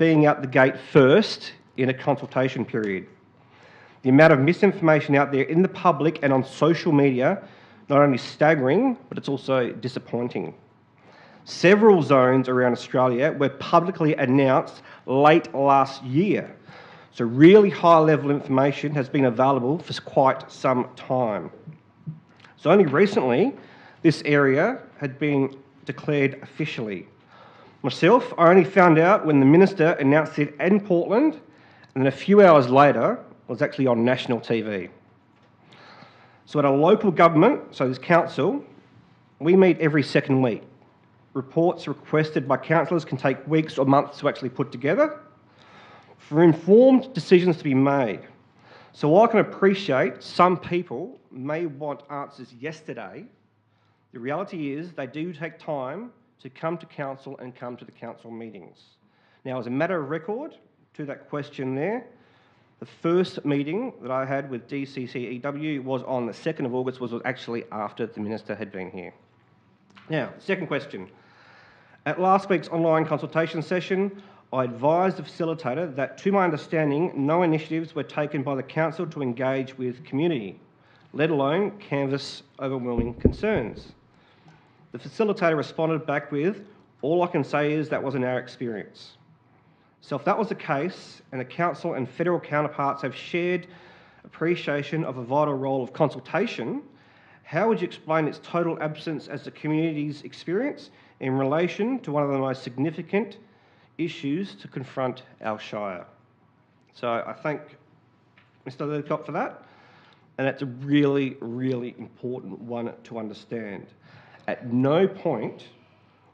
being out the gate first in a consultation period. The amount of misinformation out there in the public and on social media, not only staggering, but it's also disappointing. Several zones around Australia were publicly announced late last year. So really high level information has been available for quite some time. So only recently, this area had been declared officially. Myself, I only found out when the Minister announced it in Portland, and then a few hours later, it was actually on national TV. So at a local government, so this council, we meet every second week. Reports requested by councillors can take weeks or months to actually put together for informed decisions to be made. So I can appreciate some people may want answers yesterday. The reality is they do take time to come to council and come to the council meetings. Now, as a matter of record to that question there, the first meeting that I had with DCCEW was on the 2nd of August, was actually after the Minister had been here. Now, second question. At last week's online consultation session, I advised the facilitator that, to my understanding, no initiatives were taken by the council to engage with community, let alone canvass overwhelming concerns. The facilitator responded back with, "All I can say is that wasn't our experience." So if that was the case, and the council and federal counterparts have shared appreciation of a vital role of consultation, how would you explain its total absence as the community's experience in relation to one of the most significant issues to confront our Shire? So I thank Mr. Lidcott for that, and that's a really, really important one to understand. At no point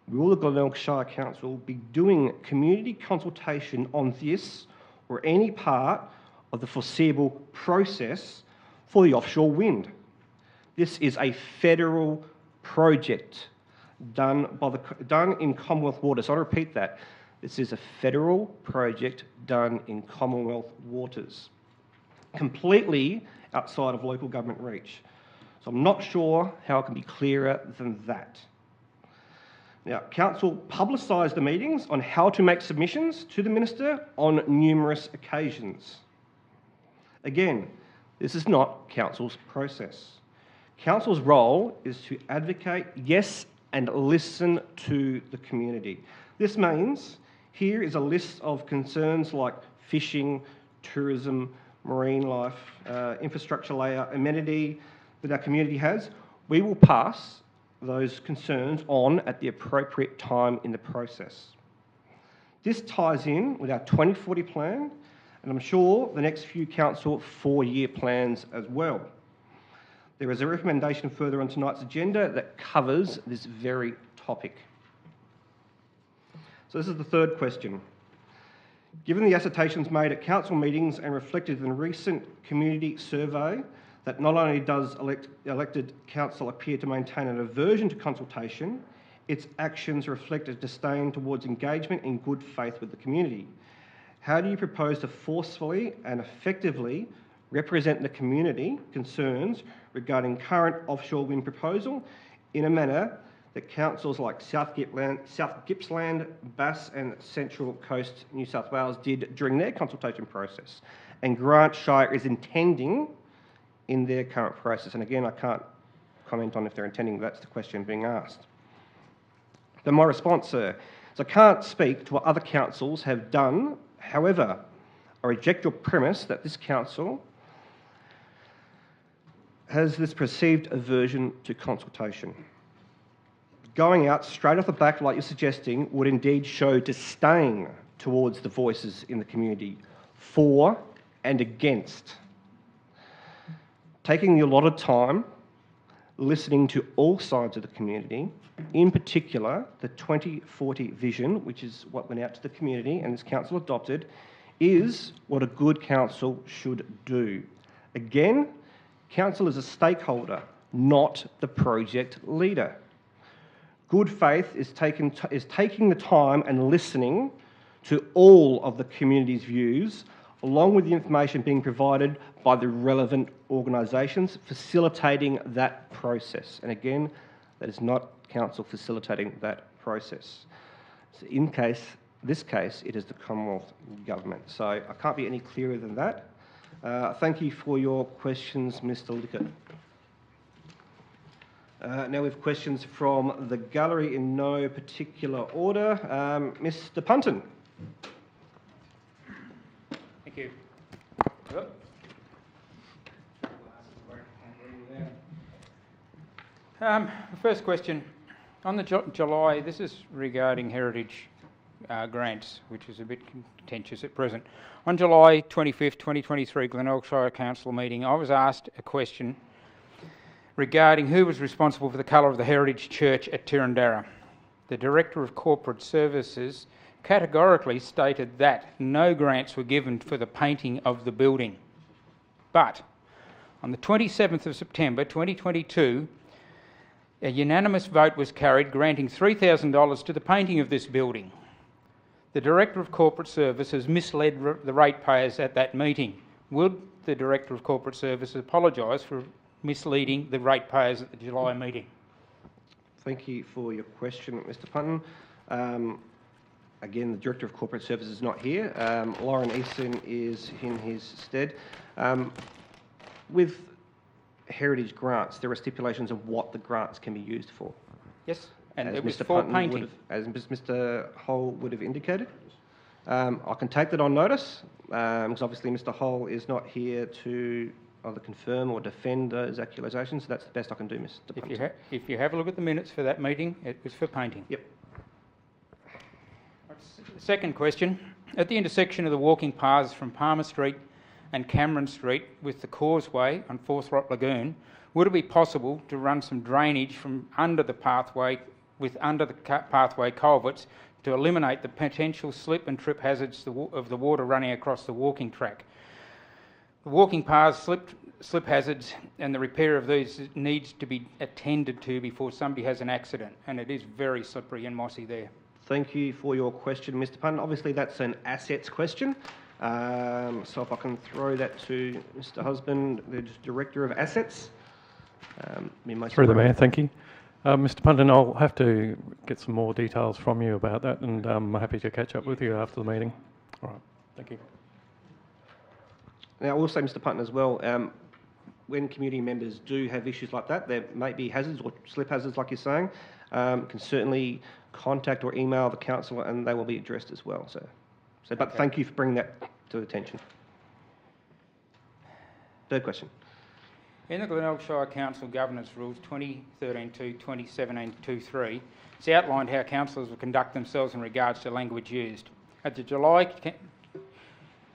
will the Glenelg Shire Council be doing community consultation on this or any part of the foreseeable process for the offshore wind. This is a federal project done in Commonwealth waters. So I repeat that. This is a federal project done in Commonwealth waters, completely outside of local government reach. So I'm not sure how it can be clearer than that. Now, Council publicised the meetings on how to make submissions to the Minister on numerous occasions. Again, this is not Council's process. Council's role is to advocate, yes, and listen to the community. This means here is a list of concerns like fishing, tourism, marine life, infrastructure layer, amenity that our community has. We will pass those concerns on at the appropriate time in the process. This ties in with our 2040 plan, and I'm sure the next few council 4-year plans as well. There is a recommendation further on tonight's agenda that covers this very topic. So this is the third question. Given the assertions made at council meetings and reflected in the recent community survey that not only does elected council appear to maintain an aversion to consultation, its actions reflect a disdain towards engagement in good faith with the community. How do you propose to forcefully and effectively represent the community concerns regarding current offshore wind proposal in a manner that councils like South Gippsland, Bass and Central Coast New South Wales did during their consultation process, and Grant Shire is intending in their current process? And again, I can't comment on if they're intending, that's the question being asked. Then my response, sir, is I can't speak to what other councils have done. However, I reject your premise that this council has this perceived aversion to consultation. Going out straight off the back like you're suggesting would indeed show disdain towards the voices in the community, for and against. Taking the allotted time, listening to all sides of the community, in particular the 2040 vision, which is what went out to the community and this council adopted, is what a good council should do. Again, council is a stakeholder, not the project leader. Good faith is taking the time and listening to all of the community's views, along with the information being provided by the relevant organisations facilitating that process. And again, that is not council facilitating that process. So in case this case, it is the Commonwealth Government. So I can't be any clearer than that. Thank you for your questions, Mr. Lickett. Now we have questions from the gallery in no particular order. Mr. Punton. Thank you. First question. On the July, this is regarding heritage grants, which is a bit contentious at present. On July 25th, 2023, Glenelg Shire Council meeting, I was asked a question regarding who was responsible for the colour of the heritage church at Tirrandarra. The Director of Corporate Services categorically stated that no grants were given for the painting of the building. But on the 27th of September 2022, a unanimous vote was carried granting $3,000 to the painting of this building. The Director of Corporate Services misled the ratepayers at that meeting. Would the Director of Corporate Services apologise for misleading the ratepayers at the July meeting? Thank you for your question, Mr. Punton. Again, the Director of Corporate Services is not here. Lauren Easton is in his stead. With heritage grants, there are stipulations of what the grants can be used for. Yes, and as it was Mr. for Punton painting. As Mr. Hull would have indicated. I can take that on notice, because obviously Mr. Hull is not here to either confirm or defend those accusations, so that's the best I can do, Mr. Punton. If you have a look at the minutes for that meeting, it was for painting. Yep. Second question. At the intersection of the walking paths from Palmer Street and Cameron Street with the causeway on Forthright Lagoon, would it be possible to run some drainage from under the pathway pathway culverts to eliminate the potential slip and trip hazards of the water running across the walking track? The walking paths, slip hazards and the repair of these needs to be attended to before somebody has an accident, and it is very slippery and mossy there. Thank you for your question, Mr. Punton. Obviously, that's an assets question. So if I can throw that to Mr. Husband, the Director of Assets. Through the Mayor, thank you. Mr. Punton, I'll have to get some more details from you about that, and I'm happy to catch up with you after the meeting. All right, thank you. Now, I will say, Mr. Punton, as well, when community members do have issues like that, there may be hazards or slip hazards, like you're saying, can certainly contact or email the council and they will be addressed as well. But okay. Thank you for bringing that to attention. Third question. In the Glenelg Shire Council Governance Rules 2013-2, 2017-23, it's outlined how councillors will conduct themselves in regards to language used. At the July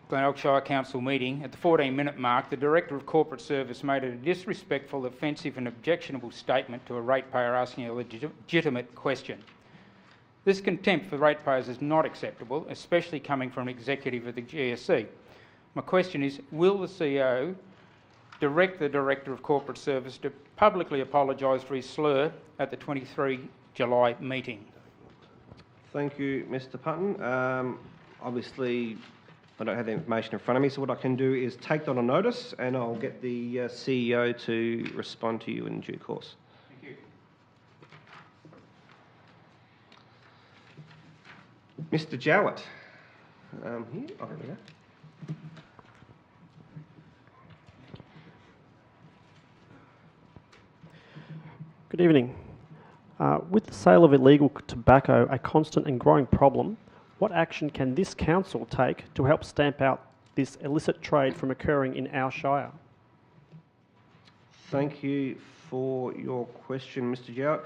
Glenelg Shire Council meeting, at the 14-minute mark, the Director of Corporate Service made a disrespectful, offensive and objectionable statement to a ratepayer asking a legitimate question. This contempt for ratepayers is not acceptable, especially coming from an executive of the GSC. My question is, will the CEO direct the Director of Corporate Service to publicly apologise for his slur at the 23 July meeting? Thank you, Mr. Punton. Obviously, I don't have the information in front of me, so what I can do is take that on notice and I'll get the CEO to respond to you in due course. Thank you. Mr. Jowett. Here. Oh, there we go. Good evening. With the sale of illegal tobacco a constant and growing problem, what action can this council take to help stamp out this illicit trade from occurring in our shire? Thank you for your question, Mr. Jowett.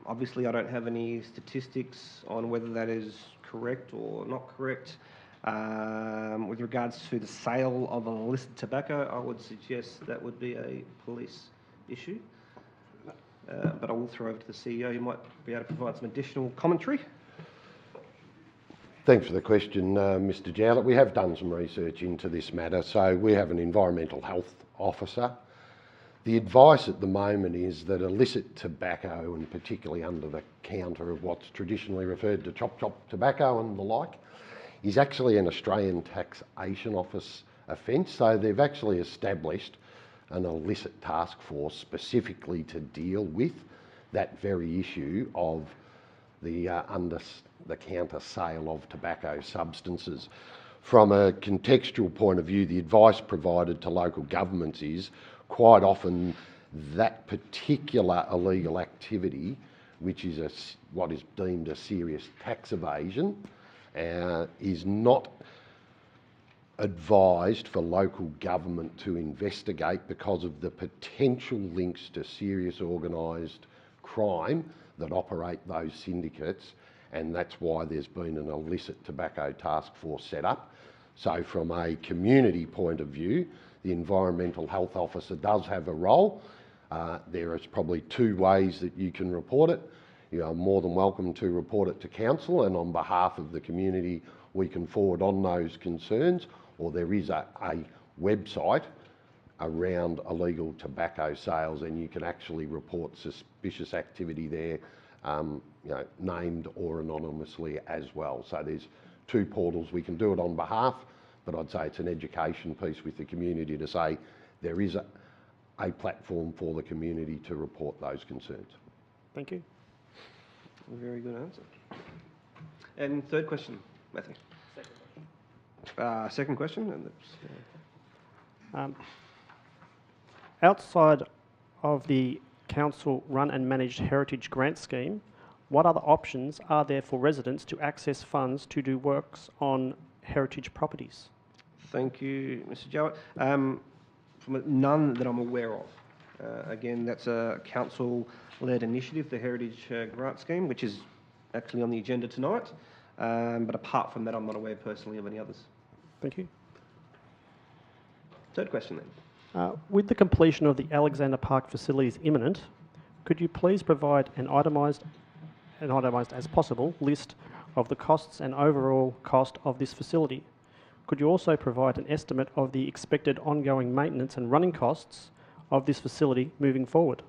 Obviously, I don't have any statistics on whether that is correct or not correct. With regards to the sale of illicit tobacco, I would suggest that would be a police issue. But I will throw over to the CEO, who might be able to provide some additional commentary. Thanks for the question, Mr. Jowett. We have done some research into this matter. So we have an environmental health officer. The advice at the moment is that illicit tobacco, and particularly under the counter of what's traditionally referred to chop tobacco and the like, is actually an Australian Taxation Office offence. So they've actually established an illicit task force specifically to deal with that very issue of the the counter sale of tobacco substances. From a contextual point of view, the advice provided to local governments is quite often that particular illegal activity, which is what is deemed a serious tax evasion, is not advised for local government to investigate because of the potential links to serious organised crime that operate those syndicates, and that's why there's been an illicit tobacco task force set up. So from a community point of view, the Environmental Health Officer does have a role. There is probably two ways that you can report it. You are more than welcome to report it to council, and on behalf of the community we can forward on those concerns, or there is a website around illegal tobacco sales and you can actually report suspicious activity there, named or anonymously as well. So there's two portals. We can do it on behalf, but I'd say it's an education piece with the community to say there is a platform for the community to report those concerns. Thank you. Very good answer. And third question, Matthew. Second question. And outside of the council run and managed heritage grant scheme, what other options are there for residents to access funds to do works on heritage properties? Thank you, Mr. Jowett. None that I'm aware of. Again, that's a council-led initiative, the Heritage Grant Scheme, which is actually on the agenda tonight. But apart from that, I'm not aware personally of any others. Thank you. Third question then. With the completion of the Alexander Park facilities imminent, could you please provide an itemised as possible list of the costs and overall cost of this facility? Could you also provide an estimate of the expected ongoing maintenance and running costs of this facility moving forward?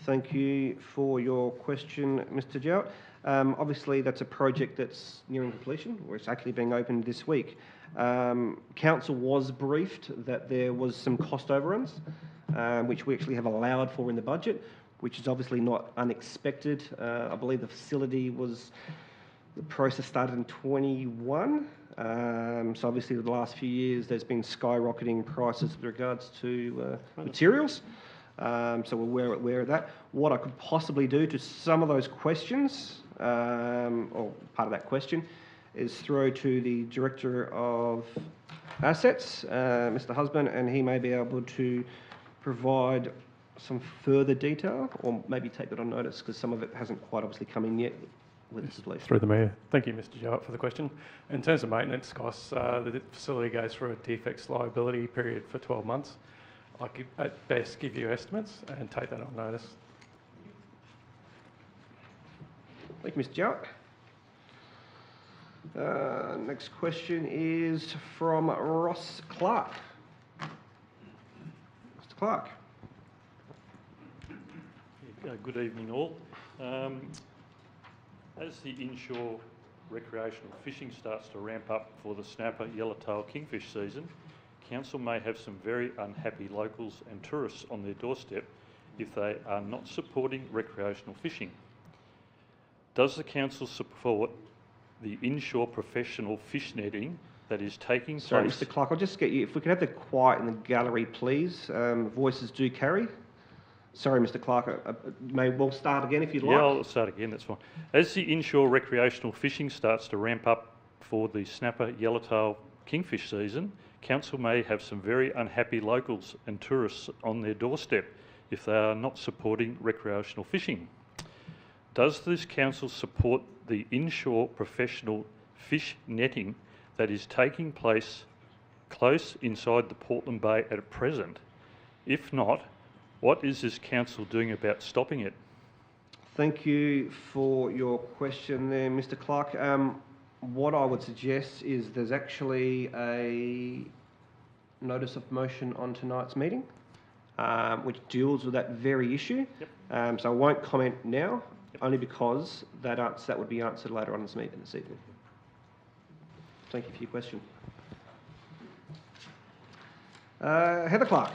Thank you for your question, Mr. Jowett. Obviously, that's a project that's nearing completion, or it's actually being opened this week. Council was briefed that there was some cost overruns, which we actually have allowed for in the budget, which is obviously not unexpected. I believe the process started in 21. So obviously the last few years there's been skyrocketing prices with regards to materials. So we're aware of that. What I could possibly do to some of those questions, or part of that question, is throw to the Director of Assets, Mr. Husband, and he may be able to provide some further detail, or maybe take that on notice, because some of it hasn't quite obviously come in yet with this release. Through the Mayor. Thank you, Mr. Jowett, for the question. In terms of maintenance costs, the facility goes through a defects liability period for 12 months. I could at best give you estimates and take that on notice. Thank you, Mr. Jowett. Next question is from Ross Clark. Mr. Clark. Good evening all. As the inshore recreational fishing starts to ramp up for the snapper, yellowtail kingfish season, Council may have some very unhappy locals and tourists on their doorstep if they are not supporting recreational fishing. Does the Council support the inshore professional fish netting that is taking place? Sorry, Mr. Clark, I'll just get you, if we could have the quiet in the gallery, please. Voices do carry. Sorry, Mr. Clark, may well start again if you'd like. Yeah, I'll start again, that's fine. As the inshore recreational fishing starts to ramp up for the snapper, yellowtail kingfish season, Council may have some very unhappy locals and tourists on their doorstep if they are not supporting recreational fishing. Does this Council support the inshore professional fish netting that is taking place close inside the Portland Bay at present? If not, what is this Council doing about stopping it? Thank you for your question there, Mr. Clark. What I would suggest is there's actually a notice of motion on tonight's meeting, which deals with that very issue. Yep. So I won't comment now, only because that would be answered later on this evening. Thank you for your question. Heather Clark.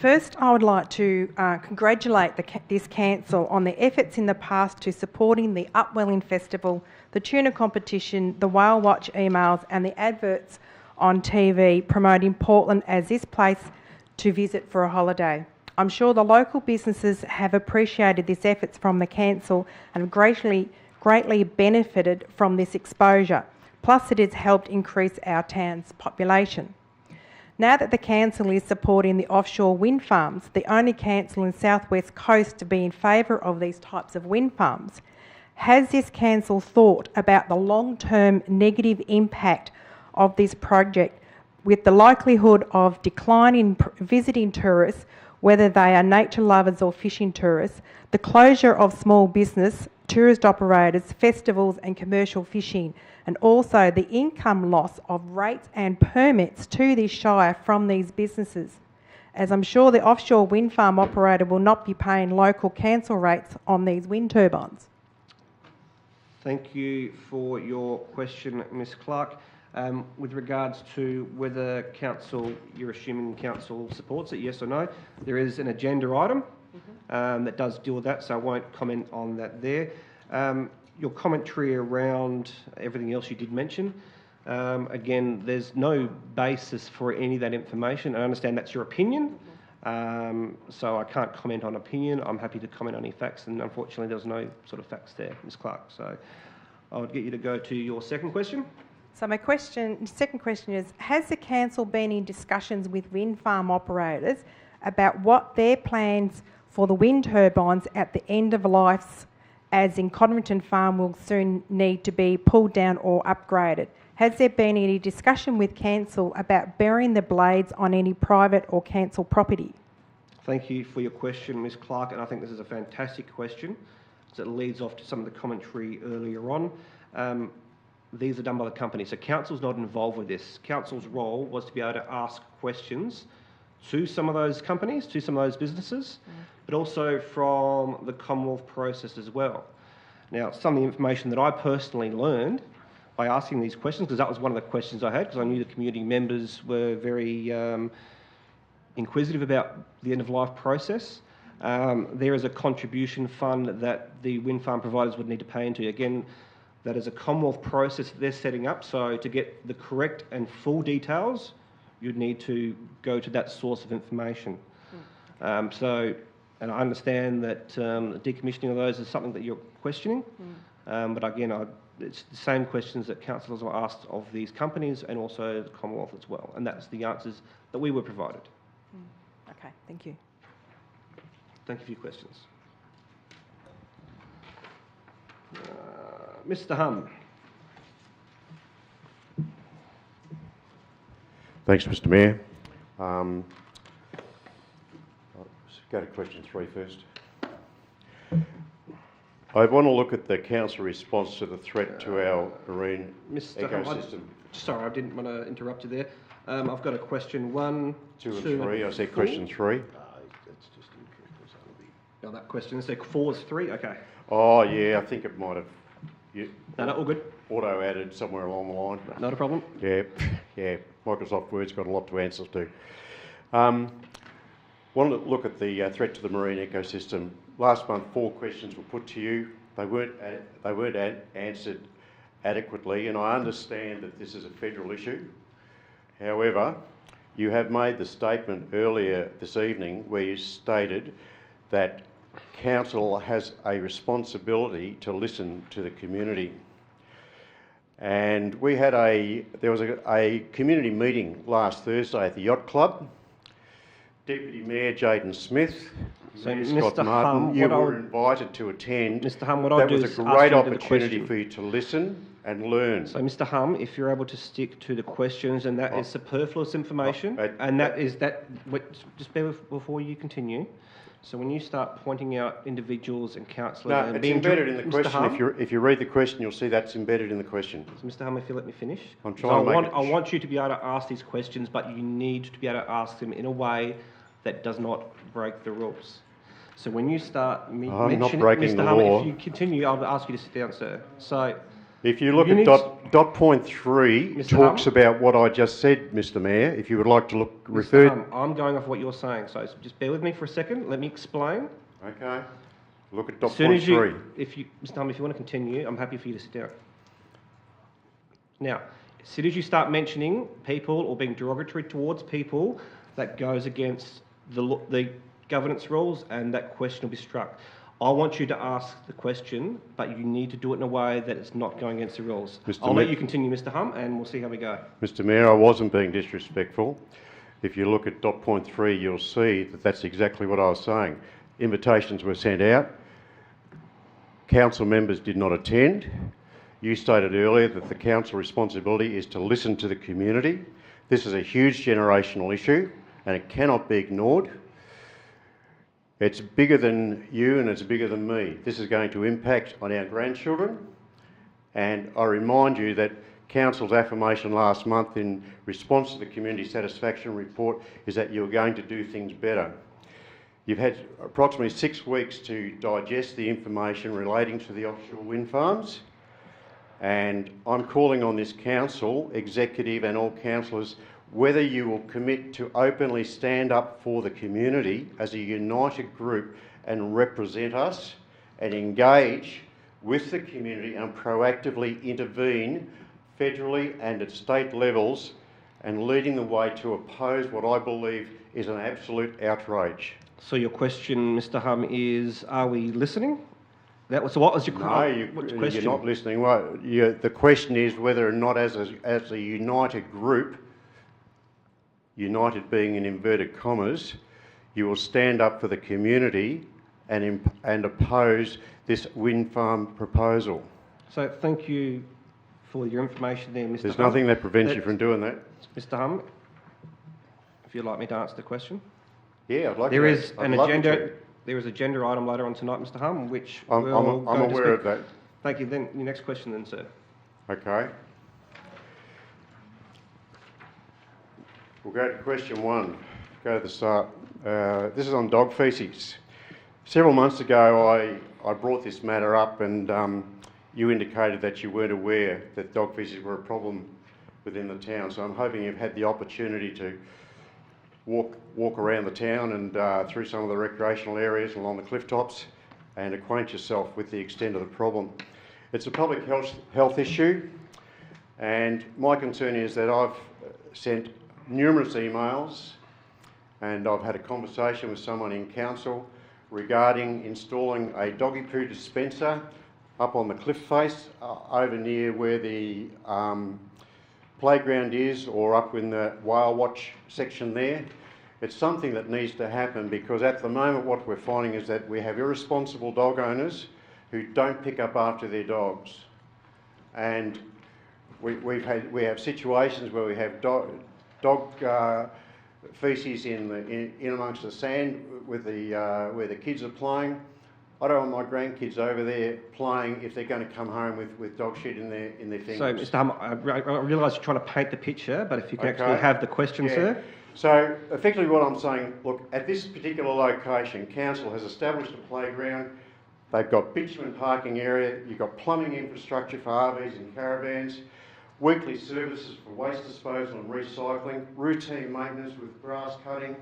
First, I would like to congratulate this council on their efforts in the past to supporting the Upwelling Festival, the tuna competition, the Whale Watch emails and the adverts on TV promoting Portland as this place to visit for a holiday. I'm sure the local businesses have appreciated these efforts from the council and have greatly benefited from this exposure. Plus, it has helped increase our town's population. Now that the council is supporting the offshore wind farms, the only council in South West Coast to be in favour of these types of wind farms, has this council thought about the long-term negative impact of this project with the likelihood of decline in visiting tourists, whether they are nature lovers or fishing tourists, the closure of small business, tourist operators, festivals and commercial fishing, and also the income loss of rates and permits to this shire from these businesses, as I'm sure the offshore wind farm operator will not be paying local council rates on these wind turbines. Thank you for your question, Ms Clark. With regards to whether council, you're assuming council supports it, yes or no, there is an agenda item that does deal with that, so I won't comment on that there. Your commentary around everything else you did mention, again, there's no basis for any of that information. I understand that's your opinion, so I can't comment on opinion. I'm happy to comment on any facts, and unfortunately there's no sort of facts there, Ms Clark. So I would get you to go to your second question. So my second question is, has the council been in discussions with wind farm operators about what their plans for the wind turbines at the end of life, as in Codrington Farm will soon need to be pulled down or upgraded? Has there been any discussion with council about burying the blades on any private or council property? Thank you for your question, Ms Clark, and I think this is a fantastic question, as it leads off to some of the commentary earlier on. These are done by the company, so council's not involved with this. Council's role was to be able to ask questions to some of those companies, to some of those businesses, but also from the Commonwealth process as well. Now, some of the information that I personally learned by asking these questions, because that was one of the questions I had, because I knew the community members were very inquisitive about the end-of-life process. There is a contribution fund that the wind farm providers would need to pay into. Again, that is a Commonwealth process that they're setting up, so to get the correct and full details, you'd need to go to that source of information. And I understand that decommissioning of those is something that you're questioning, but again, it's the same questions that councillors were asked of these companies and also the Commonwealth as well, and that's the answers that we were provided. Okay, thank you. Thank you for your questions. Mr Hum. Thanks, Mr Mayor. Let's go to question 3 first. I want to look at the council response to the threat to our marine ecosystem. Sorry, I didn't want to interrupt you there. I've got a question 1, 2 and 3. I said question 3. That's just incorrect. Oh, that question is 4 is 3. Okay. Oh yeah, I think it might have. No, all good. Auto added somewhere along the line. Not a problem. Yeah. Microsoft Word's got a lot to answer to. Wanted to look at the threat to the marine ecosystem. Last month, 4 questions were put to you. They weren't answered adequately, and I understand that this is a federal issue. However, you have made the statement earlier this evening where you stated that council has a responsibility to listen to the community. And we had there was a community meeting last Thursday at the Yacht Club. Deputy Mayor Jaden Smith, so Mayor Scott Martin, you were invited to attend. Mr Hum, what I'll do is that was a great opportunity for you to listen and learn. So Mr Hum, if you're able to stick to the questions, and that is superfluous information, and just bear with before you continue. So when you start pointing out individuals and councillors... No, it's embedded in the question. If you read the question, you'll see that's embedded in the question. So Mr Hum, if you let me finish. I'm trying to make I want you to be able to ask these questions, but you need to be able to ask them in a way that does not break the rules. So when you start mentioning... not breaking Mr. the Hum, law. if you continue, I'll ask you to sit down, sir. So... If you look at dot point 3 Mr. talks Hum? about what I just said, Mr. Mayor. If you would like to look, Mr. refer... Hum, I'm going off what you're saying, so just bear with me for a second. Let me explain. Okay. Look at As dot soon point as 3. Mr. Hum, if you want to continue, I'm happy for you to sit down. Now, as soon as you start mentioning people or being derogatory towards people, that goes against the governance rules, and that question will be struck. I want you to ask the question, but you need to do it in a way that it's not going against the rules. I'll let you continue, Mr. Hum, and we'll see how we go. Mr. Mayor, I wasn't being disrespectful. If you look at dot point 3, you'll see that that's exactly what I was saying. Invitations were sent out. Council members did not attend. You stated earlier that the council responsibility is to listen to the community. This is a huge generational issue, and it cannot be ignored. It's bigger than you and it's bigger than me. This is going to impact on our grandchildren, and I remind you that Council's affirmation last month in response to the community satisfaction report is that you're going to do things better. You've had approximately 6 weeks to digest the information relating to the offshore wind farms, and I'm calling on this council, executive and all councillors, whether you will commit to openly stand up for the community as a united group and represent us and engage with the community and proactively intervene federally and at state levels, and leading the way to oppose what I believe is an absolute outrage. So your question, Mr. Hum, is: are we listening? What was your question? No, you're not listening. Well, the question is whether or not, as a united group, united being in inverted commas, you will stand up for the community and oppose this wind farm proposal. So thank you for your information there, Mr. There's Hum. nothing that prevents you from doing that. Mr. Hum, if you'd like me to answer the question. Yeah, I'd like There to. is I'd an love you agenda. to. There is an agenda item later on tonight, Mr. Hum, which I'm aware of that. Thank you. Then your next question, then, sir. Okay. We'll go to question 1. Go to the start. This is on dog faeces. Several months ago, I brought this matter up, and you indicated that you weren't aware that dog faeces were a problem within the town. So I'm hoping you've had the opportunity to walk around the town and through some of the recreational areas along the cliff tops and acquaint yourself with the extent of the problem. It's a public health issue, and my concern is that I've sent numerous emails and I've had a conversation with someone in council regarding installing a doggy poo dispenser up on the cliff face over near where the playground is, or up in the whale watch section there. It's something that needs to happen, because at the moment what we're finding is that we have irresponsible dog owners who don't pick up after their dogs, and we have situations where we have dog faeces in amongst the sand with where the kids are playing. I don't want my grandkids over there playing if they're going to come home with dog shit in their fingers. So, Mr. Hum, I realise you're trying to paint the picture, but if you can actually have the question, sir. So, effectively what I'm saying, look, at this particular location, council has established a playground. They've got bitumen parking area, you've got plumbing infrastructure for RVs and caravans, weekly services for waste disposal and recycling, routine maintenance with grass cutting.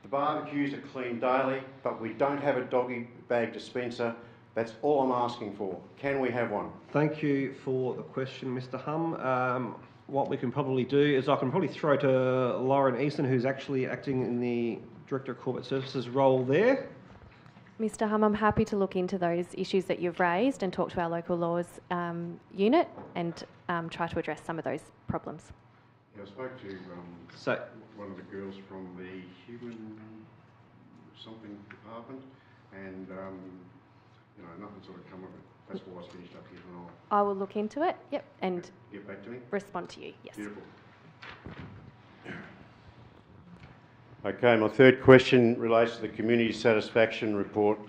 The barbecues are cleaned daily, but we don't have a doggy bag dispenser. That's all I'm asking for. Can we have one? Thank you for the question, Mr. Hum. What we can probably do is I can probably throw to Lauren Easton, who's actually acting in the Director of Corporate Services role there. Mr. Hum, I'm happy to look into those issues that you've raised and talk to our local laws unit and try to address some of those problems. Yeah, I spoke to one of the girls from the human something department, and nothing's sort of come of it. That's why I was finished up here tonight. I will look into it, yep, and get back to me. Respond to you, yes. Beautiful. Okay, my third question relates to the community satisfaction report.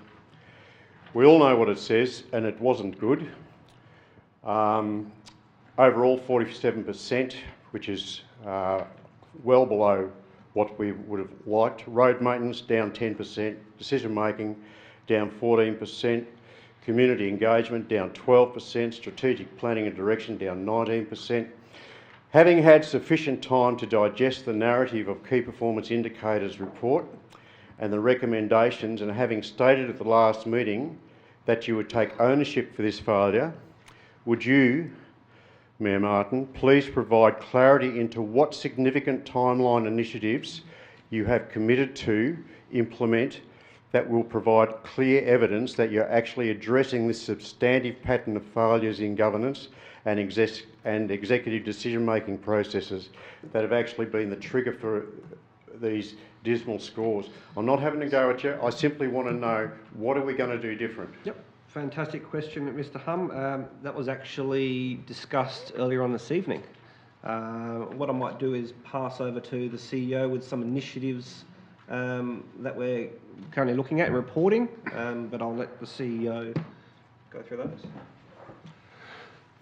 We all know what it says, and it wasn't good. Overall, 47%, which is well below what we would have liked. Road maintenance down 10%, decision making down 14%, community engagement down 12%, strategic planning and direction down 19%. Having had sufficient time to digest the narrative of Key Performance Indicators report and the recommendations, and having stated at the last meeting that you would take ownership for this failure, would you, Mayor Martin, please provide clarity into what significant timeline initiatives you have committed to implement that will provide clear evidence that you're actually addressing this substantive pattern of failures in governance and executive decision-making processes that have actually been the trigger for these dismal scores. I'm not having to go at you. I simply want to know, what are we going to do different? Yep. Fantastic question, Mr. Hum. That was actually discussed earlier on this evening. What I might do is pass over to the CEO with some initiatives that we're currently looking at and reporting, but I'll let the CEO go through those.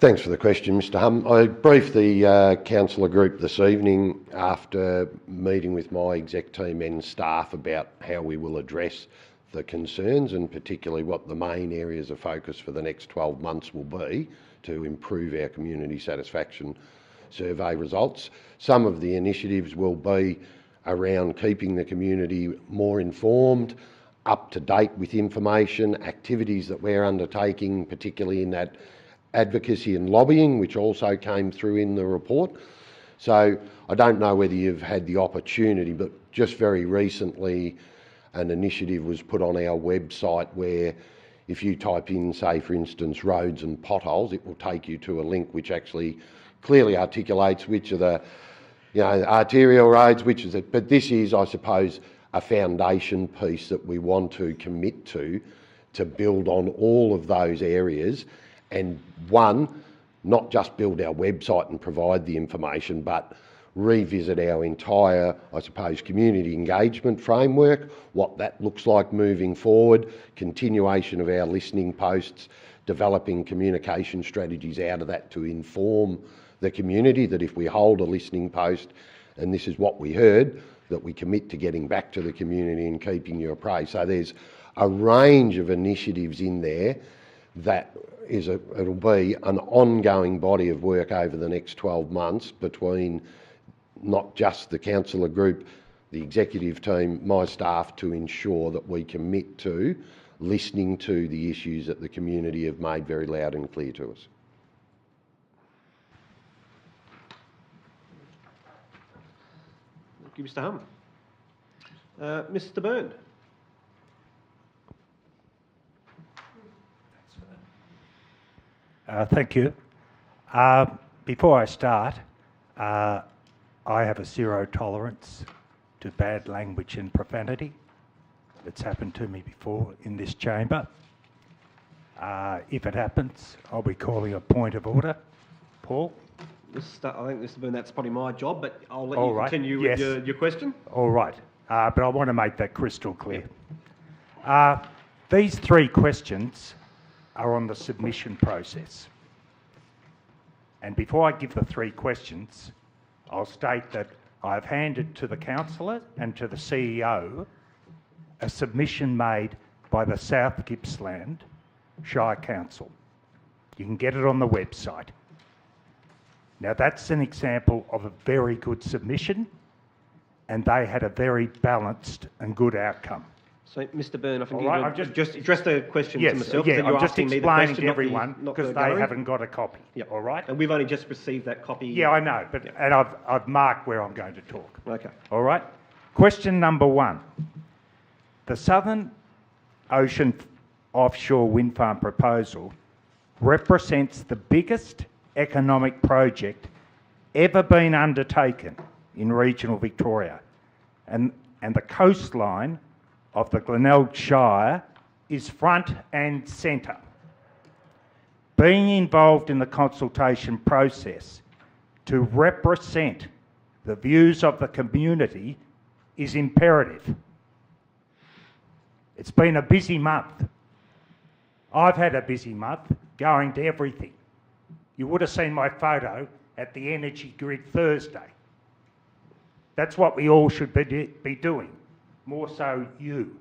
Thanks for the question, Mr. Hum. I briefed the councillor group this evening after meeting with my exec team and staff about how we will address the concerns, and particularly what the main areas of focus for the next 12 months will be to improve our community satisfaction survey results. Some of the initiatives will be around keeping the community more informed, up to date with information, activities that we're undertaking, particularly in that advocacy and lobbying, which also came through in the report. So I don't know whether you've had the opportunity, but just very recently an initiative was put on our website where if you type in, say, for instance, roads and potholes, it will take you to a link which actually clearly articulates which are the arterial roads, which is it. But this is, I suppose, a foundation piece that we want to commit to build on all of those areas. And one, not just build our website and provide the information, but revisit our entire, I suppose, community engagement framework, what that looks like moving forward, continuation of our listening posts, developing communication strategies out of that to inform the community that if we hold a listening post and this is what we heard, that we commit to getting back to the community and keeping you appraised. So there's a range of initiatives in there that it'll be an ongoing body of work over the next 12 months between not just the councillor group, the executive team, my staff, to ensure that we commit to listening to the issues that the community have made very loud and clear to us. Thank you, Mr. Hum. Mr. Byrne. Thank you. Before I start, I have a zero tolerance to bad language and profanity. It's happened to me before in this chamber. If it happens, I'll be calling a point of order. Paul? I think, Mr. Byrne, that's probably my job, but I'll let you continue with your question. All right. But I want to make that crystal clear. These three questions are on the submission process. And before I give the three questions, I'll state that I've handed to the councillor and to the CEO a submission made by the South Gippsland Shire Council. You can get it on the website. Now that's an example of a very good submission, and they had a very balanced and good outcome. So, Mr. Byrne, I think right, you just address the question to myself. Yeah, I'm just explaining to everyone because they haven't got a copy. Yep. All right? And we've only just received that copy. Yeah, I know, but and I've marked where I'm going to talk. Okay. All right? Question number one. The Southern Ocean offshore wind farm proposal represents the biggest economic project ever been undertaken in regional Victoria, and the coastline of the Glenelg Shire is front and centre. Being involved in the consultation process to represent the views of the community is imperative. It's been a busy month. I've had a busy month going to everything. You would have seen my photo at the Energy Grid Thursday. That's what we all should be doing, more so you.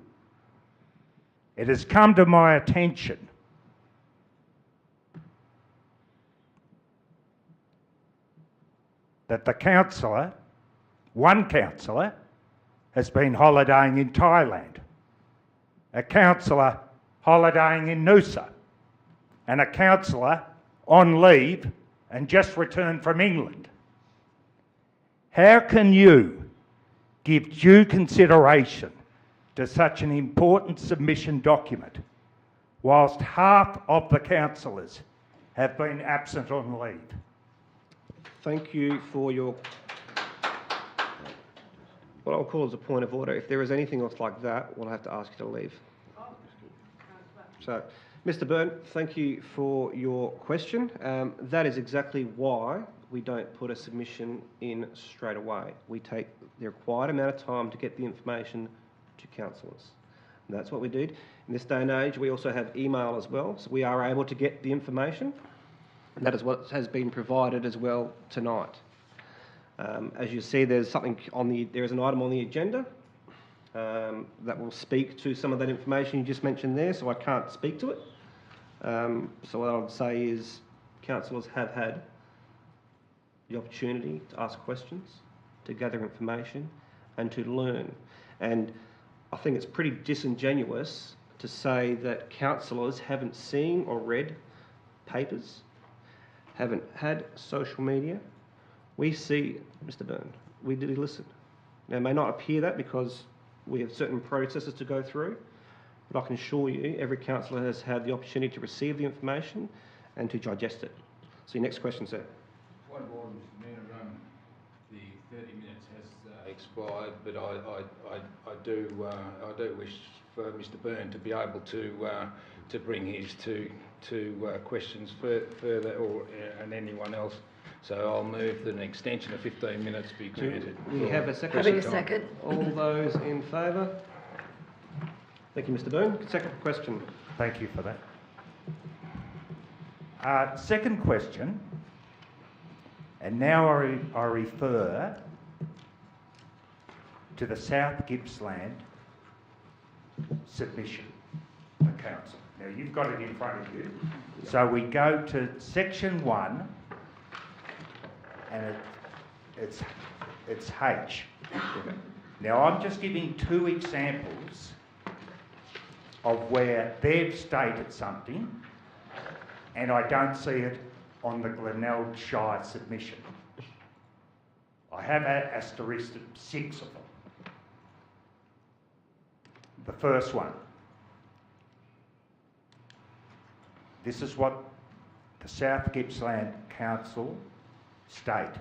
It has come to my attention that the councillor, one councillor, has been holidaying in Thailand, a councillor holidaying in Noosa, and a councillor on leave and just returned from England. How can you give due consideration to such an important submission document whilst half of the councillors have been absent on leave? Thank you for your... What I'll call as a point of order. If there is anything else like that, we'll have to ask you to leave. So, Mr. Byrne, thank you for your question. That is exactly why we don't put a submission in straight away. We take the required amount of time to get the information to councillors. And that's what we did. In this day and age, we also have email as well, so we are able to get the information. And that is what has been provided as well tonight. As you see, there's something on there is an item on the agenda that will speak to some of that information you just mentioned there, so I can't speak to it. So what I would say is councillors have had the opportunity to ask questions, to gather information and to learn. And I think it's pretty disingenuous to say that councillors haven't seen or read papers, haven't had social media. We see, Mr. Byrne, we did listen. Now, it may not appear that because we have certain processes to go through, but I can assure you every councillor has had the opportunity to receive the information and to digest it. So your next question, sir. Point of order, Mr. Mayor. The 30 minutes has expired, but I do wish for Mr. Byrne to be able to bring his two questions further, and anyone else. So I'll move that an extension of 15 minutes be granted. We have a second. Having a second. All those in favour? Thank you, Mr. Byrne. Second question. Thank you for that. Second question, and now I refer to the South Gippsland submission, the council. Now you've got it in front of you. So we go to section 1, and it's H. Now I'm just giving 2 examples of where they've stated something and I don't see it on the Glenelg Shire submission. I have asterisks 6 of them. The first one. This is what the South Gippsland Council state.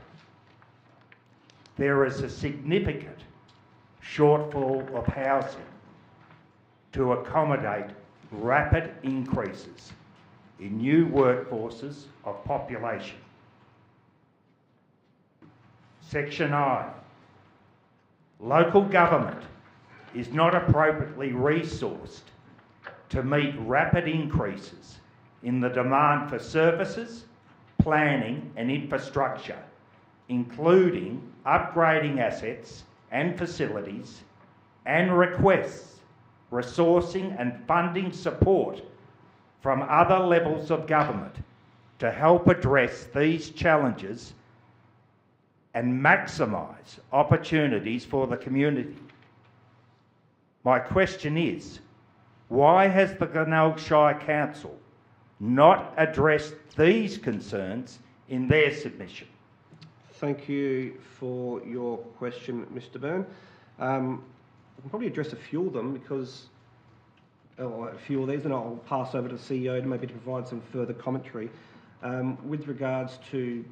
There is a significant shortfall of housing to accommodate rapid increases in new workforces of population. Section I. Local government is not appropriately resourced to meet rapid increases in the demand for services, planning and infrastructure, including upgrading assets and facilities, and requests resourcing and funding support from other levels of government to help address these challenges and maximise opportunities for the community. My question is, why has the Glenelg Shire Council not addressed these concerns in their submission? Thank you for your question, Mr. Byrne. I can probably address a few of them because a few of these, and I'll pass over to the CEO to maybe to provide some further commentary. With regards to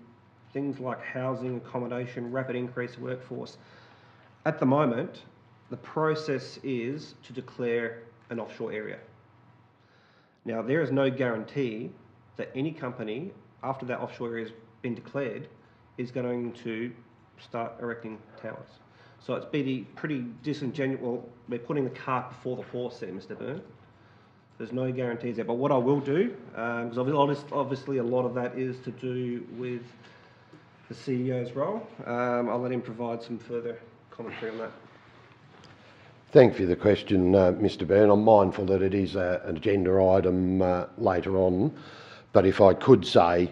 things like housing, accommodation, rapid increase of workforce, at the moment, the process is to declare an offshore area. Now, there is no guarantee that any company, after that offshore area has been declared, is going to start erecting towers. So it's pretty disingenuous. Well, we're putting the cart before the horse there, Mr. Byrne. There's no guarantees there. But what I will do, because obviously a lot of that is to do with the CEO's role, I'll let him provide some further commentary on that. Thank you for the question, Mr. Byrne. I'm mindful that it is an agenda item later on, but if I could say,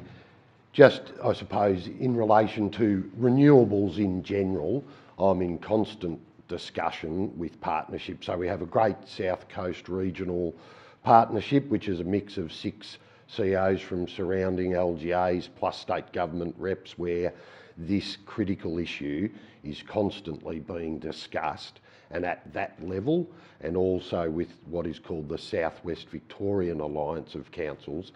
just, I suppose, in relation to renewables in general, I'm in constant discussion with partnerships. So we have a great South Coast regional partnership, which is a mix of 6 CEOs from surrounding LGAs plus state government reps, where this critical issue is constantly being discussed, and at that level, and also with what is called the Southwest Victorian Alliance of Councils,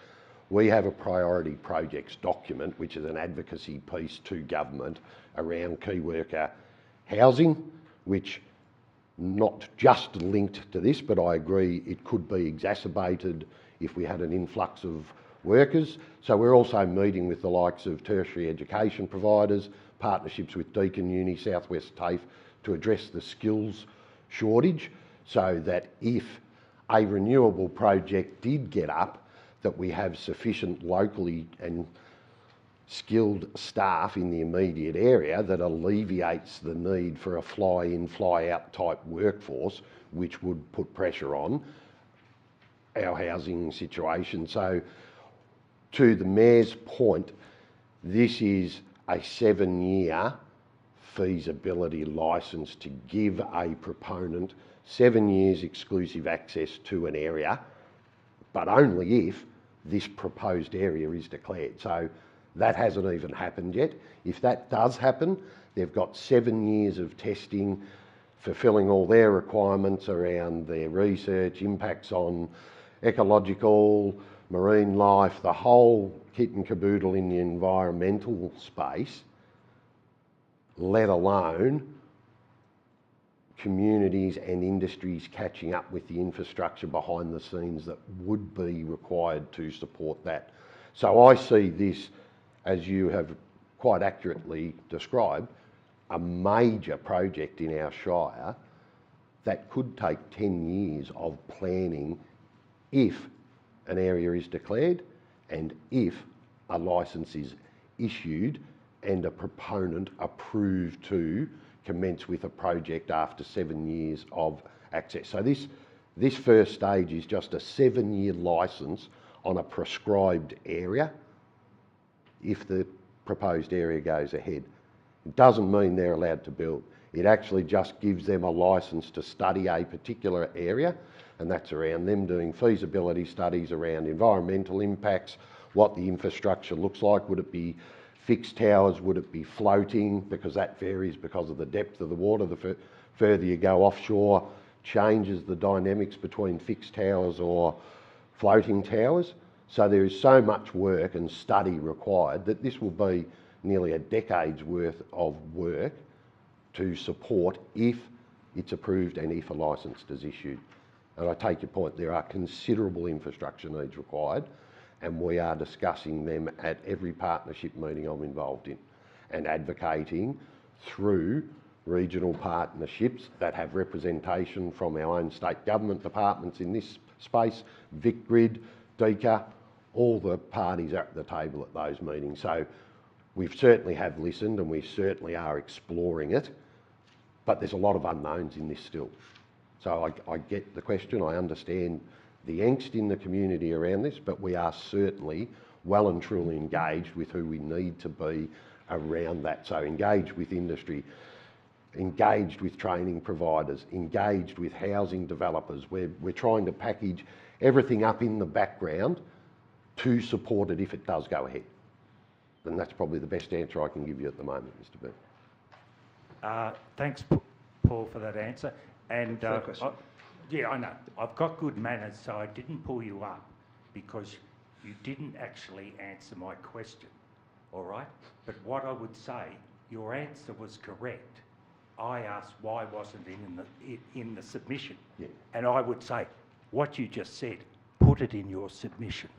we have a priority projects document, which is an advocacy piece to government around key worker housing, which not just linked to this, but I agree it could be exacerbated if we had an influx of workers. So we're also meeting with the likes of tertiary education providers, partnerships with Deakin Uni, Southwest TAFE, to address the skills shortage, so that if a renewable project did get up, that we have sufficient locally and skilled staff in the immediate area that alleviates the need for a fly-in, fly-out type workforce, which would put pressure on our housing situation. So to the Mayor's point, this is a 7-year feasibility licence to give a proponent 7 years exclusive access to an area, but only if this proposed area is declared. So that hasn't even happened yet. If that does happen, they've got 7 years of testing, fulfilling all their requirements around their research, impacts on ecological, marine life, the whole kit and caboodle in the environmental space, let alone communities and industries catching up with the infrastructure behind the scenes that would be required to support that. So I see this, as you have quite accurately described, a major project in our Shire that could take 10 years of planning if an area is declared and if a licence is issued and a proponent approved to commence with a project after 7 years of access. So this first stage is just a 7-year licence on a prescribed area if the proposed area goes ahead. It doesn't mean they're allowed to build. It actually just gives them a licence to study a particular area, and that's around them doing feasibility studies around environmental impacts, what the infrastructure looks like. Would it be fixed towers? Would it be floating? Because that varies because of the depth of the water. The further you go offshore changes the dynamics between fixed towers or floating towers. So there is so much work and study required that this will be nearly a decade's worth of work to support if it's approved and if a licence is issued. And I take your point, there are considerable infrastructure needs required, and we are discussing them at every partnership meeting I'm involved in and advocating through regional partnerships that have representation from our own state government departments in this space, VicGrid, DECA, all the parties are at the table at those meetings. So we certainly have listened and we certainly are exploring it, but there's a lot of unknowns in this still. So I get the question, I understand the angst in the community around this, but we are certainly well and truly engaged with who we need to be around that. So engaged with industry, engaged with training providers, engaged with housing developers. We're trying to package everything up in the background to support it if it does go ahead. And that's probably the best answer I can give you at the moment, Mr. Byrne. Thanks, Paul, for that answer. And yeah, I know. I've got good manners, so I didn't pull you up because you didn't actually answer my question, all right? But what I would say, your answer was correct. I asked why wasn't it in the submission. Yeah. And I would say, what you just said, put it in your submission.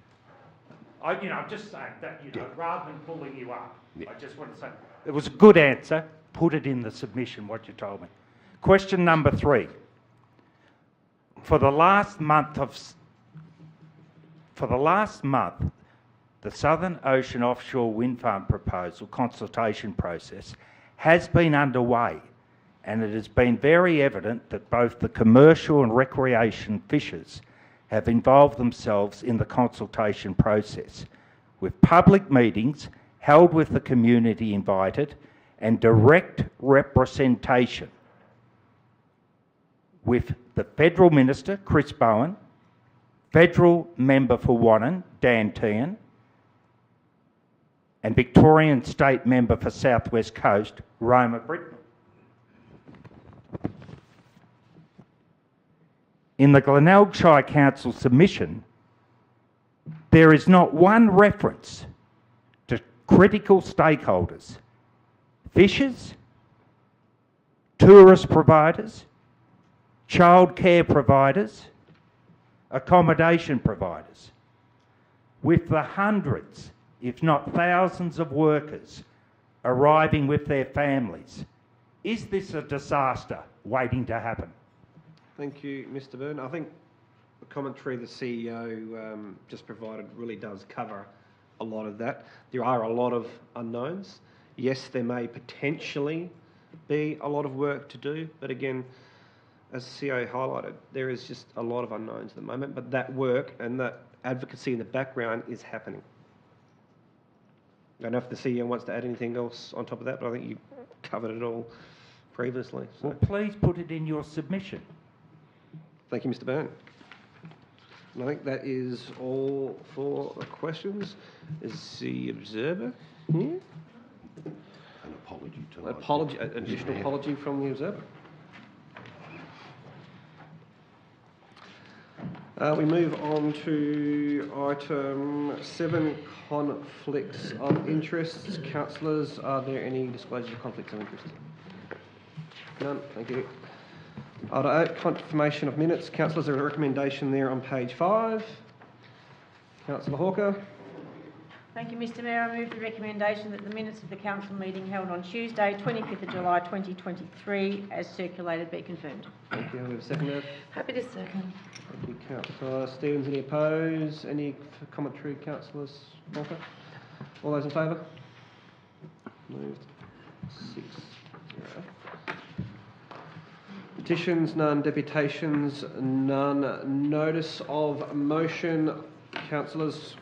I'm just saying that, rather than pulling you up, I just want to say, it was a good answer. Put it in the submission, what you told me. Question number 3. For the last month, the Southern Ocean offshore wind farm proposal consultation process has been underway, and it has been very evident that both the commercial and recreation fishers have involved themselves in the consultation process. With public meetings held with the community invited, and direct representation with the Federal Minister, Chris Bowen, Federal Member for Wannon, Dan Tehan, and Victorian State Member for South West Coast, Roma Britton. In the Glenelg Shire Council submission, there is not one reference to critical stakeholders, fishers, tourist providers, childcare providers, accommodation providers, with the hundreds, if not thousands of workers arriving with their families. Is this a disaster waiting to happen? Thank you, Mr. Byrne. I think the commentary the CEO just provided really does cover a lot of that. There are a lot of unknowns. Yes, there may potentially be a lot of work to do, but again, as the CEO highlighted, there is just a lot of unknowns at the moment, but that work and that advocacy in the background is happening. I don't know if the CEO wants to add anything else on top of that, but I think you covered it all previously. So. Well, please put it in your submission. Thank you, Mr. Byrne. And I think that is all for the questions. Is the observer here? An apology to An additional apology from the observer. We move on to item 7, conflicts of interests. Councillors, are there any disclosures of conflicts of interest? None, thank you. Item 8, confirmation of minutes. Councillors, there is a recommendation there on page 5. Councillor Hawker. Thank you, Mr Mayor. I move the recommendation that the minutes of the council meeting held on Tuesday, 25th of July 2023, as circulated, be confirmed. Thank you. We have a seconder. Happy to second. Thank you, Councillor Stevens. Any opposed? Any commentary, Councillors Walker? All those in favour? Moved. 6-0. Petitions, none. Deputations, none. Notice of motion, Councillors.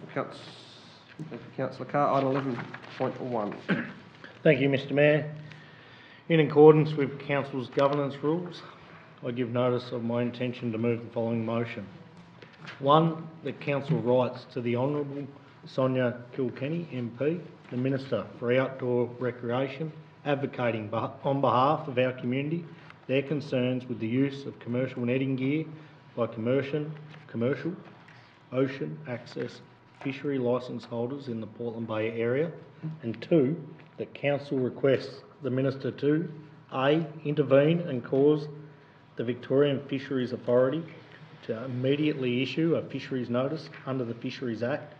Councillor Carr, item 11.1. Thank you, Mr Mayor. In accordance with Council's governance rules, I give notice of my intention to move the following motion. 1, that Council writes to the Honourable Sonia Kilkenny MP, the Minister for Outdoor Recreation, advocating on behalf of our community their concerns with the use of commercial netting gear by commercial, ocean access fishery licence holders in the Portland Bay area, and 2, that Council requests the Minister to A, intervene and cause the Victorian Fisheries Authority to immediately issue a fisheries notice under the Fisheries Act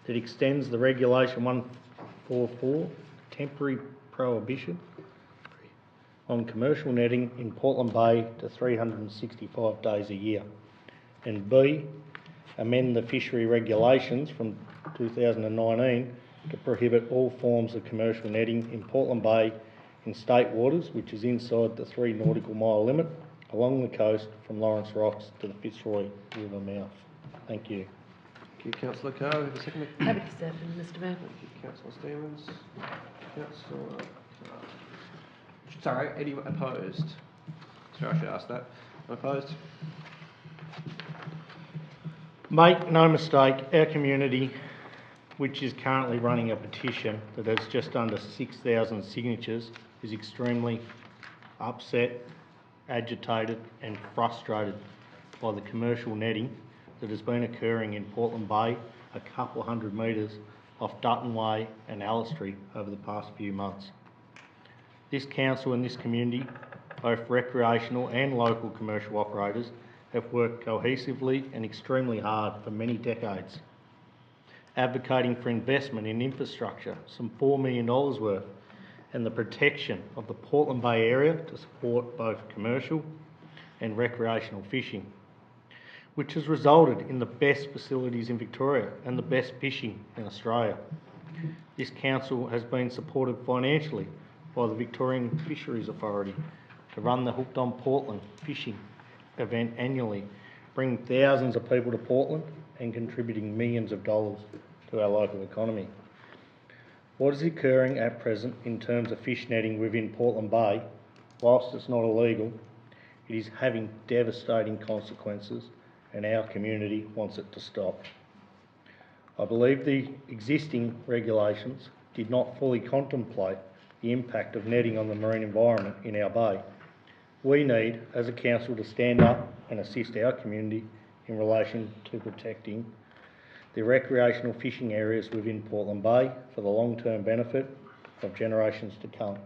that extends the Regulation 144 temporary prohibition on commercial netting in Portland Bay to 365 days a year, and B, amend the fishery regulations from 2019 to prohibit all forms of commercial netting in Portland Bay in state waters, which is inside the 3 nautical mile limit along the coast from Lawrence Rocks to the Fitzroy River mouth. Thank you. Thank you, Councillor Carr. Have a second. Happy to second, Mr Mayor. Thank you, Councillor Stevens. Councillor Carr. Sorry, any opposed? Sorry, I should ask that. Opposed? Make no mistake, our community, which is currently running a petition that has just under 6,000 signatures, is extremely upset, agitated and frustrated by the commercial netting that has been occurring in Portland Bay, a couple hundred metres off Dutton Way and Alice Street over the past few months. This council and this community, both recreational and local commercial operators, have worked cohesively and extremely hard for many decades, advocating for investment in infrastructure, some $4 million worth, and the protection of the Portland Bay area to support both commercial and recreational fishing, which has resulted in the best facilities in Victoria and the best fishing in Australia. This council has been supported financially by the Victorian Fisheries Authority to run the Hooked on Portland fishing event annually, bringing thousands of people to Portland and contributing millions of dollars to our local economy. What is occurring at present in terms of fish netting within Portland Bay, whilst it's not illegal, it is having devastating consequences and our community wants it to stop. I believe the existing regulations did not fully contemplate the impact of netting on the marine environment in our bay. We need, as a council, to stand up and assist our community in relation to protecting the recreational fishing areas within Portland Bay for the long-term benefit of generations to come.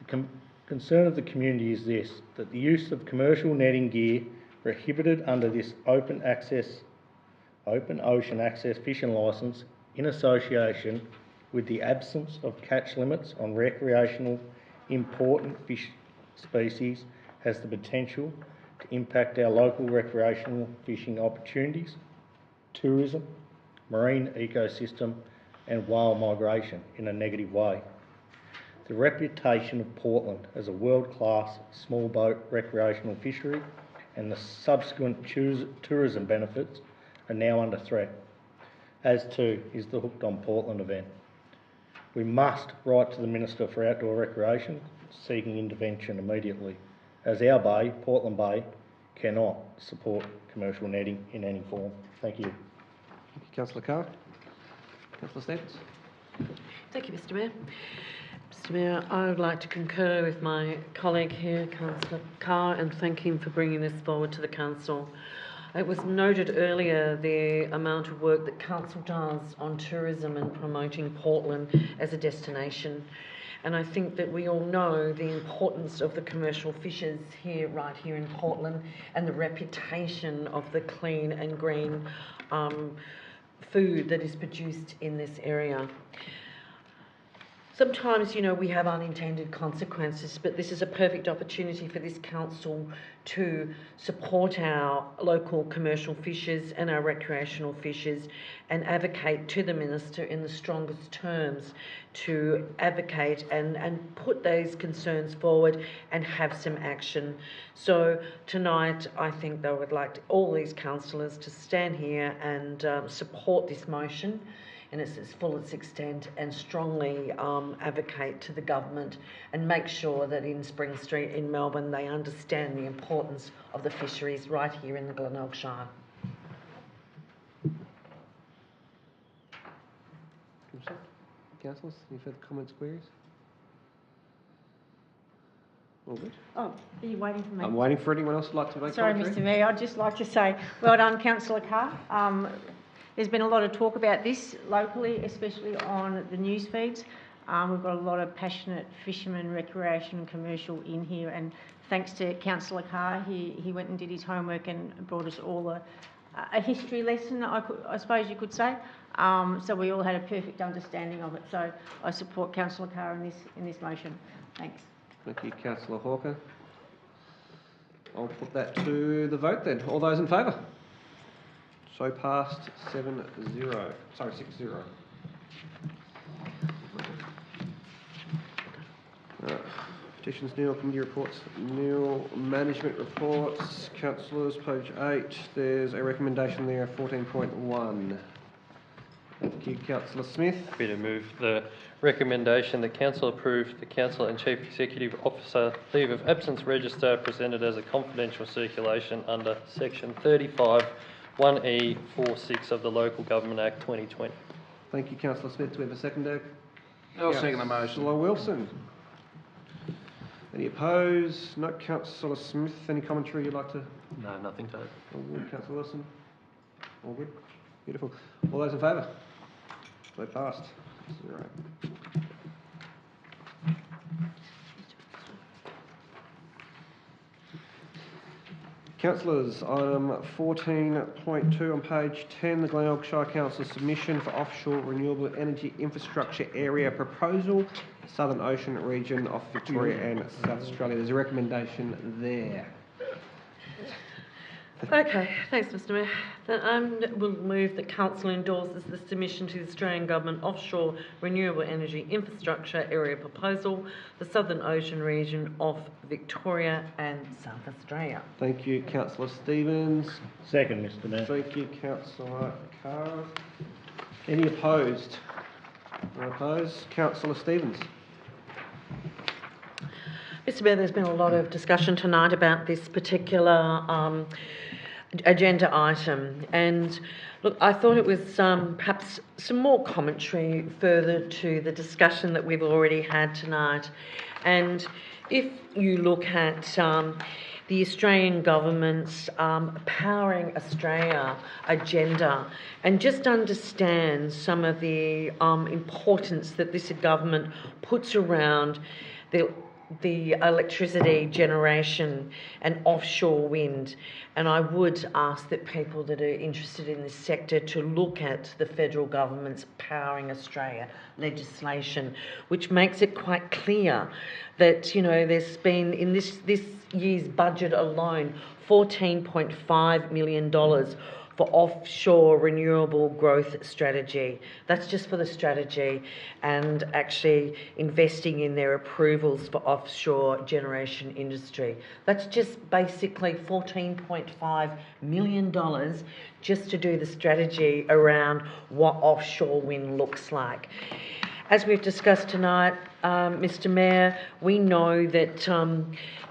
The concern of the community is this, that the use of commercial netting gear prohibited under this open ocean access fishing licence in association with the absence of catch limits on recreational important fish species has the potential to impact our local recreational fishing opportunities, tourism, marine ecosystem and whale migration in a negative way. The reputation of Portland as a world-class small boat recreational fishery and the subsequent tourism benefits are now under threat, as too is the Hooked on Portland event. We must write to the Minister for Outdoor Recreation seeking intervention immediately, as our bay, Portland Bay, cannot support commercial netting in any form. Thank you. Thank you, Councillor Carr. Councillor Stevens. Thank you, Mr Mayor. Mr Mayor, I would like to concur with my colleague here, Councillor Carr, and thank him for bringing this forward to the Council. It was noted earlier the amount of work that Council does on tourism and promoting Portland as a destination. And I think that we all know the importance of the commercial fishers right here in Portland and the reputation of the clean and green food that is produced in this area. Sometimes, you know, we have unintended consequences, but this is a perfect opportunity for this council to support our local commercial fishers and our recreational fishers and advocate to the Minister in the strongest terms to advocate and put those concerns forward and have some action. So tonight, I think I would like all these councillors to stand here and support this motion in its fullest extent and strongly advocate to the government and make sure that in Spring Street in Melbourne they understand the importance of the fisheries right here in the Glenelg Shire. Councillors, any further comments, queries? All good? Oh, are you waiting for me? I'm waiting for anyone else who'd like to make Sorry, commentary. Mr Mayor, I'd just like to say well done, Councillor Carr. There's been a lot of talk about this locally, especially on the news feeds. We've got a lot of passionate fishermen, recreation and commercial in here, and thanks to Councillor Carr, he went and did his homework and brought us all a history lesson, I suppose you could say. So we all had a perfect understanding of it. So I support Councillor Carr in this motion. Thanks. Thank you, Councillor Hawker. I'll put that to the vote then. All those in favour? So passed 7-0. Sorry, 6-0. Petitions nil, committee reports nil, management reports, councillors, page 8. There's a recommendation there, 14.1. Thank you, Councillor Smith. Happy to move the recommendation that Council approve the Council and Chief Executive Officer leave of absence register presented as a confidential circulation under Section 35(1)(e)(46) of the Local Government Act 2020. Thank you, Councillor Smith. Do we have a seconder? I'll second the motion. Councillor Wilson. Any opposed? No. Councillor Smith, any commentary you'd like to? No, nothing to add. All good. Councillor Wilson? All good? Beautiful. All those in favour? So passed. 0. Councillors, item 14.2 on page 10, the Glenelg Shire Council submission for offshore renewable energy infrastructure area proposal, Southern Ocean region of Victoria and South Australia. There's a recommendation there. Okay, thanks, Mr Mayor. Then I will move that Council endorses the submission to the Australian Government Offshore Renewable Energy Infrastructure Area Proposal, the Southern Ocean region of Victoria and South Australia. Thank you, Councillor Stevens. Second, Mr Mayor. Thank you, Councillor Carr. Any opposed? None opposed. Councillor Stevens. Mr Mayor, there's been a lot of discussion tonight about this particular agenda item, and look, I thought it was perhaps some more commentary further to the discussion that we've already had tonight. And if you look at the Australian government's Powering Australia agenda and just understand some of the importance that this government puts around the electricity generation and offshore wind. And I would ask that people that are interested in this sector to look at the federal government's Powering Australia legislation, which makes it quite clear that, you know, there's been in this year's budget alone $14.5 million for offshore renewable growth strategy. That's just for the strategy, and actually investing in their approvals for offshore generation industry. That's just basically $14.5 million just to do the strategy around what offshore wind looks like. As we've discussed tonight, Mr Mayor, we know that,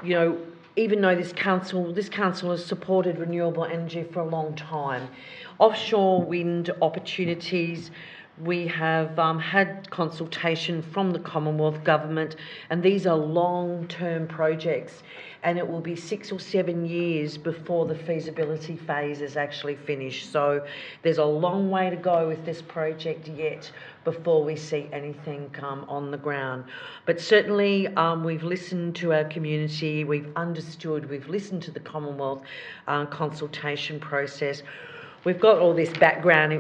you know, even though this council has supported renewable energy for a long time, offshore wind opportunities, we have had consultation from the Commonwealth Government, and these are long-term projects, and it will be 6 or 7 years before the feasibility phase is actually finished. So there's a long way to go with this project yet before we see anything on the ground. But certainly we've listened to our community, we've understood, we've listened to the Commonwealth consultation process. We've got all this background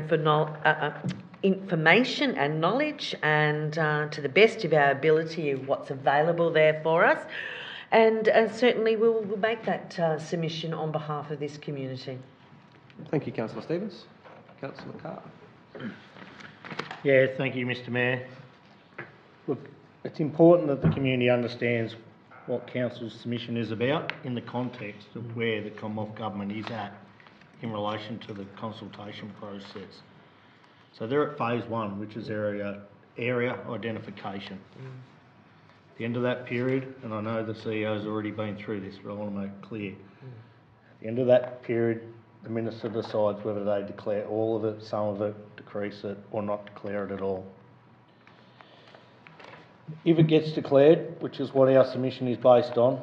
information and knowledge, and to the best of our ability of what's available there for us. And certainly we'll make that submission on behalf of this community. Thank you, Councillor Stevens. Councillor Carr. Yeah, thank you, Mr Mayor. Look, it's important that the community understands what Council's submission is about in the context of where the Commonwealth Government is at in relation to the consultation process. So they're at phase 1, which is area identification. At the end of that period, and I know the CEO's already been through this, but I want to make it clear. At the end of that period, the Minister decides whether they declare all of it, some of it, decrease it, or not declare it at all. If it gets declared, which is what our submission is based on,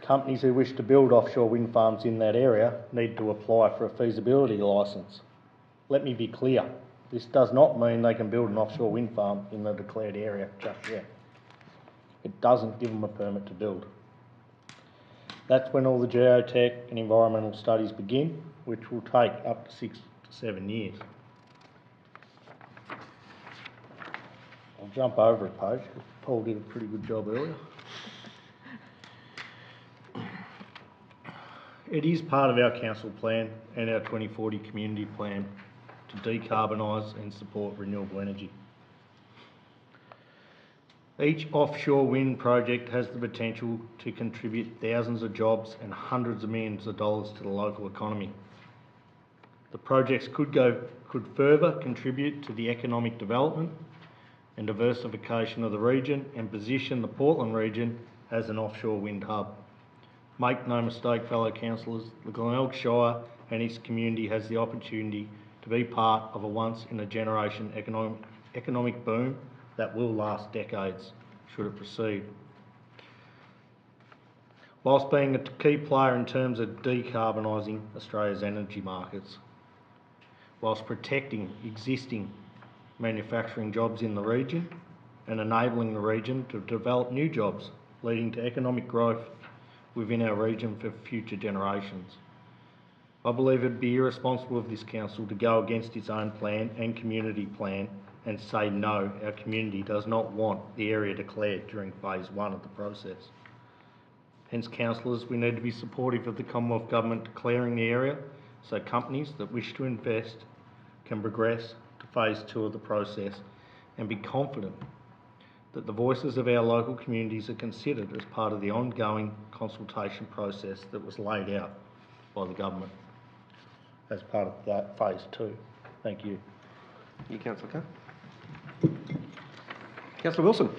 companies who wish to build offshore wind farms in that area need to apply for a feasibility licence. Let me be clear, this does not mean they can build an offshore wind farm in the declared area just yet. It doesn't give them a permit to build. That's when all the geotech and environmental studies begin, which will take up to 6 to 7 years. I'll jump over a page, because Paul did a pretty good job earlier. It is part of our council plan and our 2040 community plan to decarbonise and support renewable energy. Each offshore wind project has the potential to contribute thousands of jobs and hundreds of millions of dollars to the local economy. The projects could further contribute to the economic development and diversification of the region and position the Portland region as an offshore wind hub. Make no mistake, fellow councillors, the Glenelg Shire and its community has the opportunity to be part of a once-in-a-generation economic boom that will last decades, should it proceed. Whilst being a key player in terms of decarbonising Australia's energy markets, whilst protecting existing manufacturing jobs in the region and enabling the region to develop new jobs, leading to economic growth within our region for future generations. I believe it would be irresponsible of this council to go against its own plan and community plan and say no, our community does not want the area declared during phase 1 of the process. Hence, councillors, we need to be supportive of the Commonwealth Government declaring the area so companies that wish to invest can progress to phase 2 of the process and be confident that the voices of our local communities are considered as part of the ongoing consultation process that was laid out by the government as part of that phase 2. Thank you. Thank you, Councillor Carr. Councillor Wilson.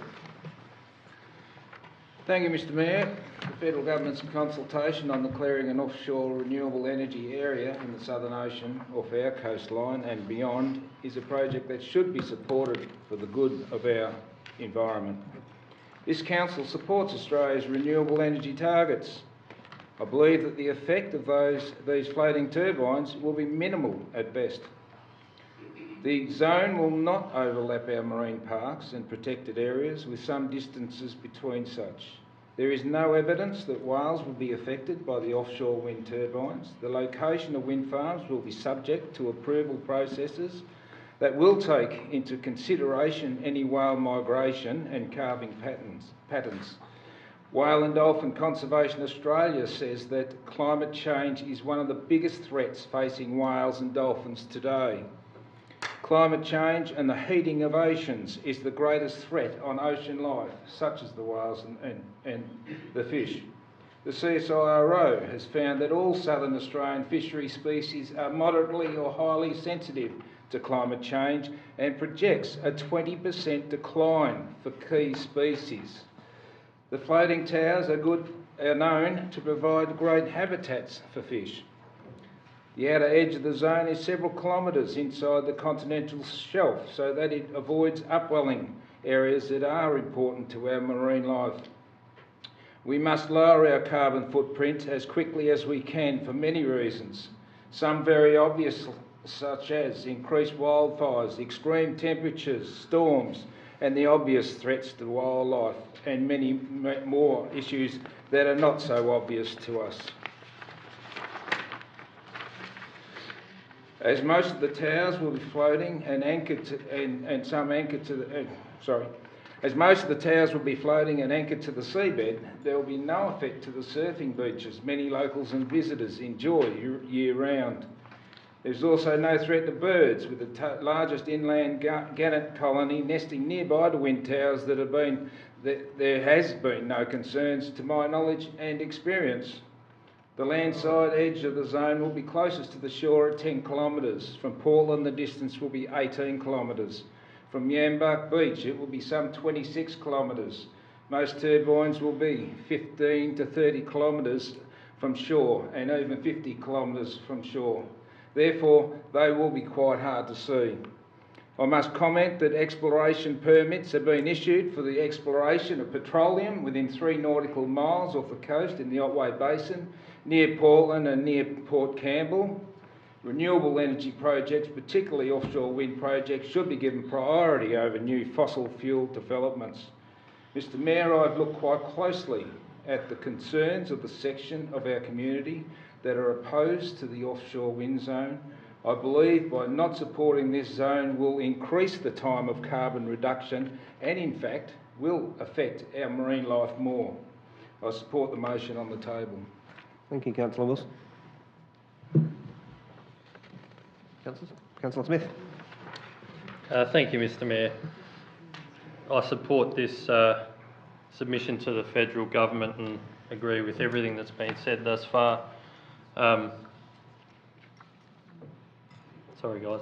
Thank you, Mr Mayor. The Federal Government's consultation on declaring an offshore renewable energy area in the Southern Ocean off our coastline and beyond is a project that should be supported for the good of our environment. This Council supports Australia's renewable energy targets. I believe that the effect of these floating turbines will be minimal at best. The zone will not overlap our marine parks and protected areas with some distances between such. There is no evidence that whales will be affected by the offshore wind turbines. The location of wind farms will be subject to approval processes that will take into consideration any whale migration and calving patterns. Whale and Dolphin Conservation Australia says that climate change is one of the biggest threats facing whales and dolphins today. Climate change and the heating of oceans is the greatest threat on ocean life, such as the whales and the fish. The CSIRO has found that all southern Australian fishery species are moderately or highly sensitive to climate change and projects a 20% decline for key species. The floating towers are known to provide great habitats for fish. The outer edge of the zone is several kilometres inside the continental shelf so that it avoids upwelling areas that are important to our marine life. We must lower our carbon footprint as quickly as we can for many reasons, some very obvious such as increased wildfires, extreme temperatures, storms and the obvious threats to wildlife and many more issues that are not so obvious to us. As most of the towers will be floating and anchored to, as most of the towers will be floating and anchored to the seabed, there will be no effect to the surfing beaches many locals and visitors enjoy year round. There's also no threat to birds, with the largest inland gannet colony nesting nearby the wind towers there has been no concerns to my knowledge and experience. The landside edge of the zone will be closest to the shore at 10 kilometres. From Portland, the distance will be 18 kilometres. From Yambuk Beach, it will be some 26 kilometres. Most turbines will be 15 to 30 kilometres from shore and even 50 kilometres from shore. Therefore, they will be quite hard to see. I must comment that exploration permits have been issued for the exploration of petroleum within 3 nautical miles off the coast in the Otway Basin, near Portland and near Port Campbell. Renewable energy projects, particularly offshore wind projects, should be given priority over new fossil fuel developments. Mr Mayor, I've looked quite closely at the concerns of the section of our community that are opposed to the offshore wind zone. I believe by not supporting this zone will increase the time of carbon reduction and in fact will affect our marine life more. I support the motion on the table. Thank you, Councillor Wilson. Councillor Smith. Thank you, Mr Mayor. I support this submission to the federal government and agree with everything that's been said thus far. Sorry guys.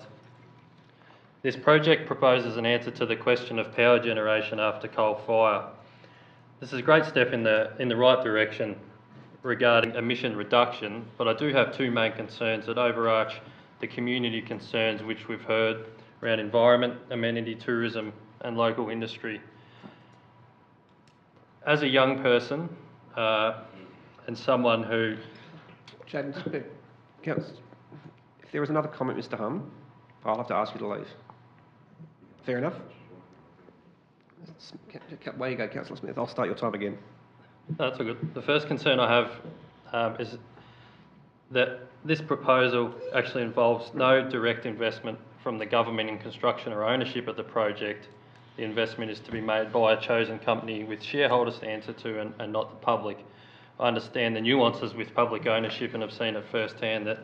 This project proposes an answer to the question of power generation after coal fire. This is a great step in the right direction regarding emission reduction, but I do have 2 main concerns that overarch the community concerns which we've heard around environment, amenity, tourism and local industry. As a young person and someone who... Jaden, if there was another comment, Mr Hum, I'll have to ask you to leave. Fair enough? Way you go, Councillor Smith. I'll start your time again. That's all good. The first concern I have is that this proposal actually involves no direct investment from the government in construction or ownership of the project. The investment is to be made by a chosen company with shareholders to answer to and not the public. I understand the nuances with public ownership and have seen it firsthand that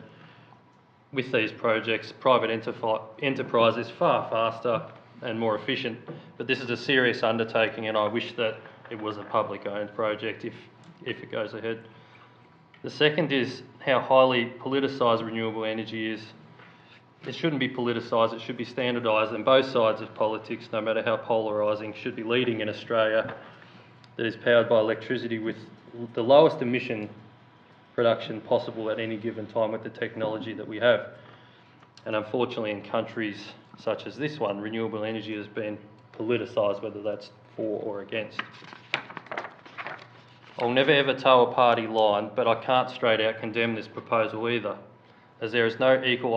with these projects, private enterprise is far faster and more efficient, but this is a serious undertaking and I wish that it was a public-owned project if it goes ahead. The second is how highly politicised renewable energy is. it shouldn't be politicised, it should be standardised, and both sides of politics, no matter how polarising, should be leading in Australia that is powered by electricity with the lowest emission production possible at any given time with the technology that we have. And unfortunately, in countries such as this one, renewable energy has been politicised, whether that's for or against. I'll never ever toe a party line, but I can't straight out condemn this proposal either, as there is no equal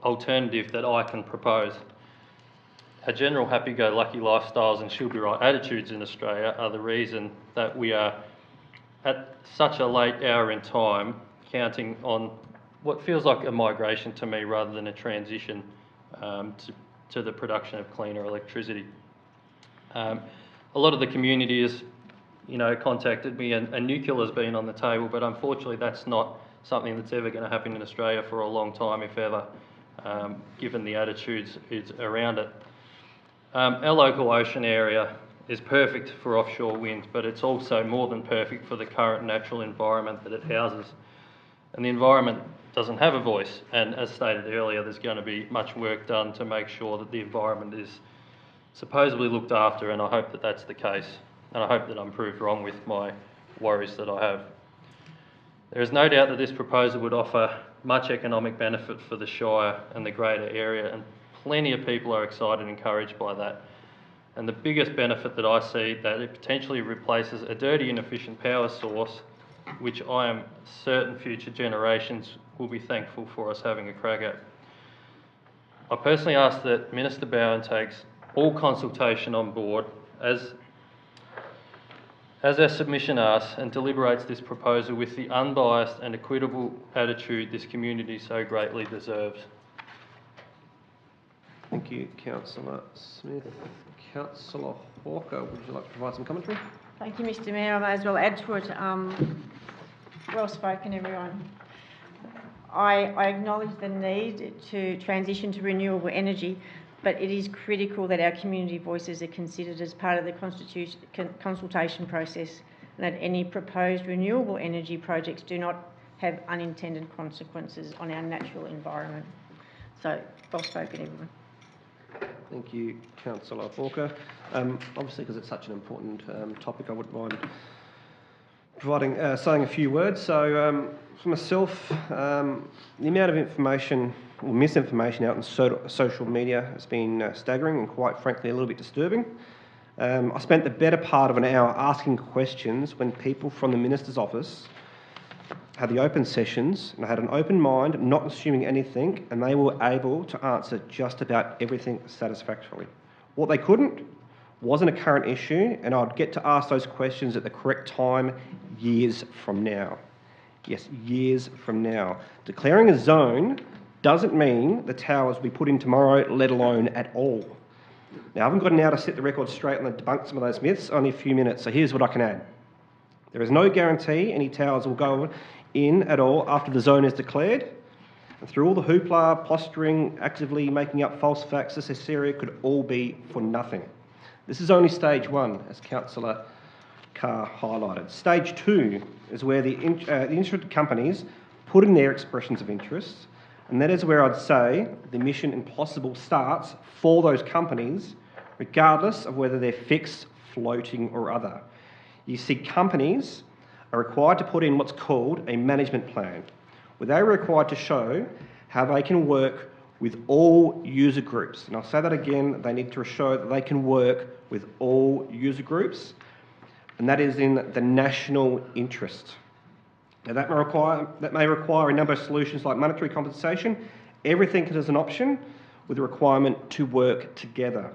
alternative that I can propose. Our general happy-go-lucky lifestyles and she'll-be-right attitudes in Australia are the reason that we are at such a late hour in time counting on what feels like a migration to me rather than a transition to the production of cleaner electricity. A lot of the community has, contacted me, and nuclear has been on the table, but unfortunately that's not something that's ever going to happen in Australia for a long time, if ever, given the attitudes around it. Our local ocean area is perfect for offshore wind, but it's also more than perfect for the current natural environment that it houses. And the environment doesn't have a voice, and as stated earlier, there's going to be much work done to make sure that the environment is supposedly looked after, and I hope that that's the case, and I hope that I'm proved wrong with my worries that I have. There is no doubt that this proposal would offer much economic benefit for the Shire and the greater area, and plenty of people are excited and encouraged by that. And the biggest benefit that I see, that it potentially replaces a dirty, inefficient power source, which I am certain future generations will be thankful for us having a crack at. I personally ask that Minister Bowen takes all consultation on board, as our submission asks, and deliberates this proposal with the unbiased and equitable attitude this community so greatly deserves. Thank you, Councillor Smith. Councillor Hawker, would you like to provide some commentary? Thank you, Mr Mayor. I may as well add to it. Well spoken, everyone. I acknowledge the need to transition to renewable energy, but it is critical that our community voices are considered as part of the consultation process, and that any proposed renewable energy projects do not have unintended consequences on our natural environment. So, well spoken, everyone. Thank you, Councillor Hawker. Obviously, because it's such an important topic, I wouldn't mind saying a few words. So, for myself, the amount of information or misinformation out in social media has been staggering and, quite frankly, a little bit disturbing. I spent the better part of an hour asking questions when people from the Minister's office had the open sessions, and I had an open mind, not assuming anything, and they were able to answer just about everything satisfactorily. What they couldn't wasn't a current issue, and I'd get to ask those questions at the correct time years from now. Yes, years from now. Declaring a zone doesn't mean the towers we put in tomorrow, let alone at all. Now, I haven't got an hour to set the record straight and debunk some of those myths, only a few minutes, so here's what I can add. There is no guarantee any towers will go in at all after the zone is declared. And through all the hoopla, posturing, actively making up false facts, this area could all be for nothing. This is only stage one, as Councillor Carr highlighted. Stage two is where the interested companies put in their expressions of interest, and that is where I'd say the mission impossible starts for those companies, regardless of whether they're fixed, floating or other. You see, companies are required to put in what's called a management plan, where they're required to show how they can work with all user groups. And I'll say that again, they need to show that they can work with all user groups, and that is in the national interest. Now that may require a number of solutions like monetary compensation. Everything is an option with a requirement to work together.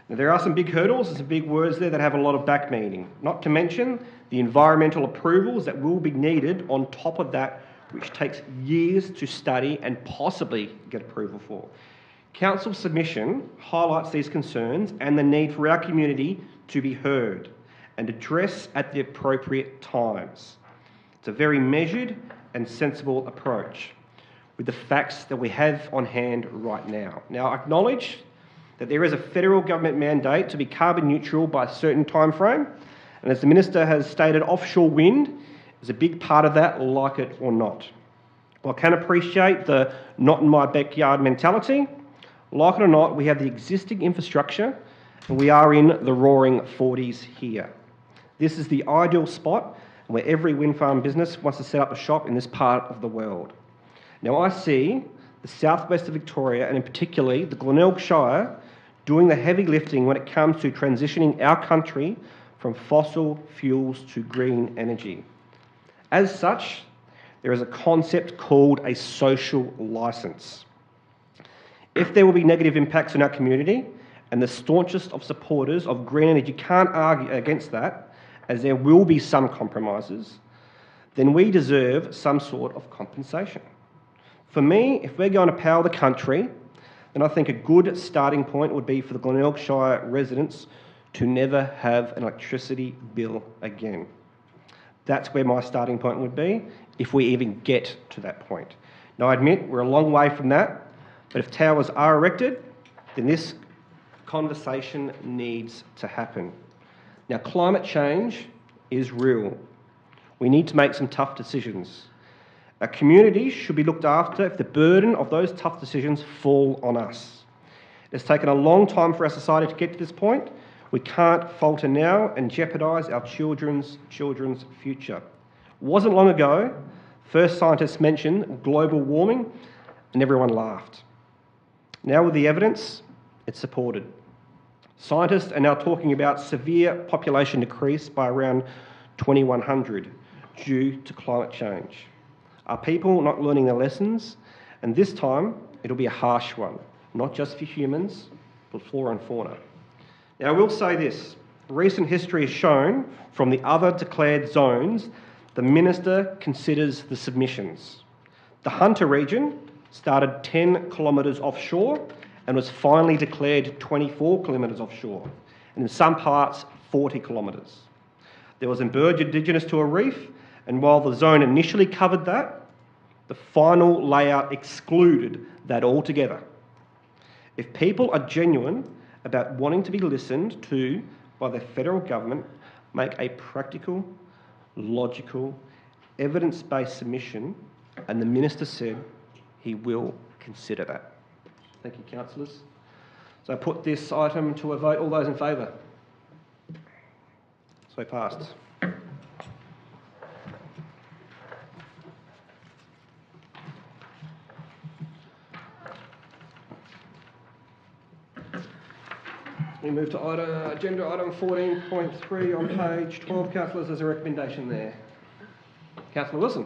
Now, there are some big hurdles and some big words there that have a lot of back meaning, not to mention the environmental approvals that will be needed on top of that, which takes years to study and possibly get approval for. Council's submission highlights these concerns and the need for our community to be heard and addressed at the appropriate times. It's a very measured and sensible approach with the facts that we have on hand right now. Now, I acknowledge that there is a federal government mandate to be carbon neutral by a certain time frame, and as the Minister has stated, offshore wind is a big part of that, like it or not. I can appreciate the not in my backyard mentality. Like it or not, we have the existing infrastructure and we are in the roaring 40s here. This is the ideal spot where every wind farm business wants to set up a shop in this part of the world. Now I see the southwest of Victoria, and in particularly the Glenelg Shire, doing the heavy lifting when it comes to transitioning our country from fossil fuels to green energy. As such, there is a concept called a social licence. If there will be negative impacts on our community, and the staunchest of supporters of green energy can't argue against that, as there will be some compromises, then we deserve some sort of compensation. For me, if we're going to power the country, then I think a good starting point would be for the Glenelg Shire residents to never have an electricity bill again. That's where my starting point would be, if we even get to that point. Now, I admit we're a long way from that, but if towers are erected, then this conversation needs to happen. Now, climate change is real. We need to make some tough decisions. Our communities should be looked after if the burden of those tough decisions fall on us. It's taken a long time for our society to get to this point. We can't falter now and jeopardise our children's future. It wasn't long ago, first scientists mentioned global warming and everyone laughed. Now with the evidence, it's supported. Scientists are now talking about severe population decrease by around 2100 due to climate change. Are people not learning their lessons? And this time, it'll be a harsh one, not just for humans, but flora and fauna. Now, I will say this. Recent history has shown from the other declared zones, the Minister considers the submissions. The Hunter region started 10 kilometres offshore and was finally declared 24 kilometres offshore, and in some parts, 40 kilometres. There was a bird indigenous to a reef, and while the zone initially covered that, the final layout excluded that altogether. If people are genuine about wanting to be listened to by the federal government, make a practical, logical, evidence-based submission, and the Minister said he will consider that. Thank you, councillors. So I put this item to a vote. All those in favour? So passed. We move to agenda item 14.3 on page 12. Councillors, there's a recommendation there. Councillor Wilson.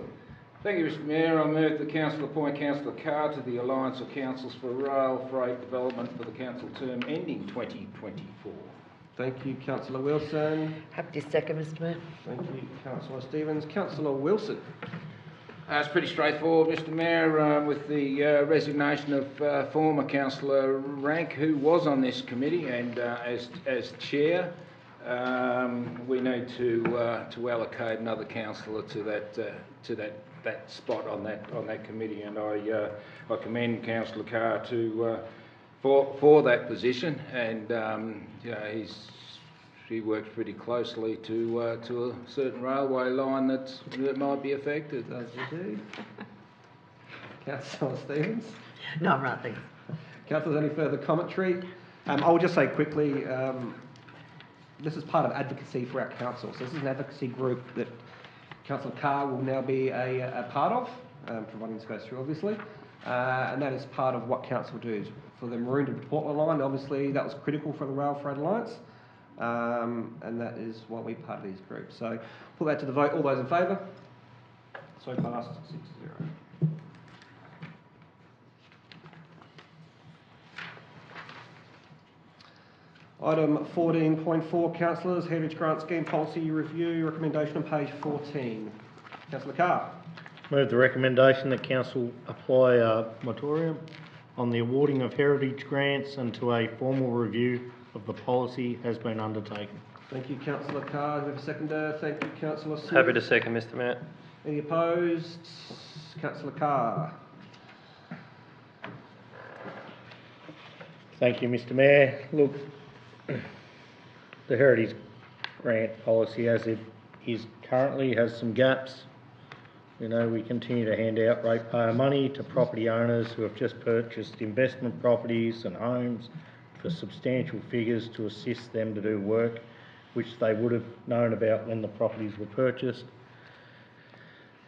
Thank you, Mr Mayor. I move the Council appoint Councillor Carr to the Alliance of Councils for Rail Freight Development for the council term ending 2024. Thank you, Councillor Wilson. Happy to second, Mr Mayor. Thank you, Councillor Stevens. Councillor Wilson. It's pretty straightforward, Mr Mayor, with the resignation of former Councillor Rank, who was on this committee, and as chair, we need to allocate another councillor to that spot on that committee, and I commend Councillor Carr for that position, and he works pretty closely to a certain railway line that might be affected. Does indeed. Councillor Stevens. No, I'm right, thanks. Councillors, any further commentary? I will just say quickly, this is part of advocacy for our council. So this is an advocacy group that Councillor Carr will now be a part of, providing this goes through, obviously. And that is part of what council do. For the Maroon to Portland line, obviously that was critical for the Rail Freight Alliance, and that is why we're part of these groups. So put that to the vote. All those in favour? So passed 6-0. Item 14.4, councillors, Heritage Grant Scheme Policy Review, recommendation on page 14. Councillor Carr. Move the recommendation that council apply a moratorium on the awarding of heritage grants until a formal review of the policy has been undertaken. Thank you, Councillor Carr. Do we have a seconder? Thank you, Councillor Smith. Happy to second, Mr Mayor. Any opposed? Councillor Carr. Thank you, Mr Mayor. Look, the heritage grant policy as it is currently has some gaps. You know, we continue to hand out ratepayer money to property owners who have just purchased investment properties and homes for substantial figures to assist them to do work which they would have known about when the properties were purchased.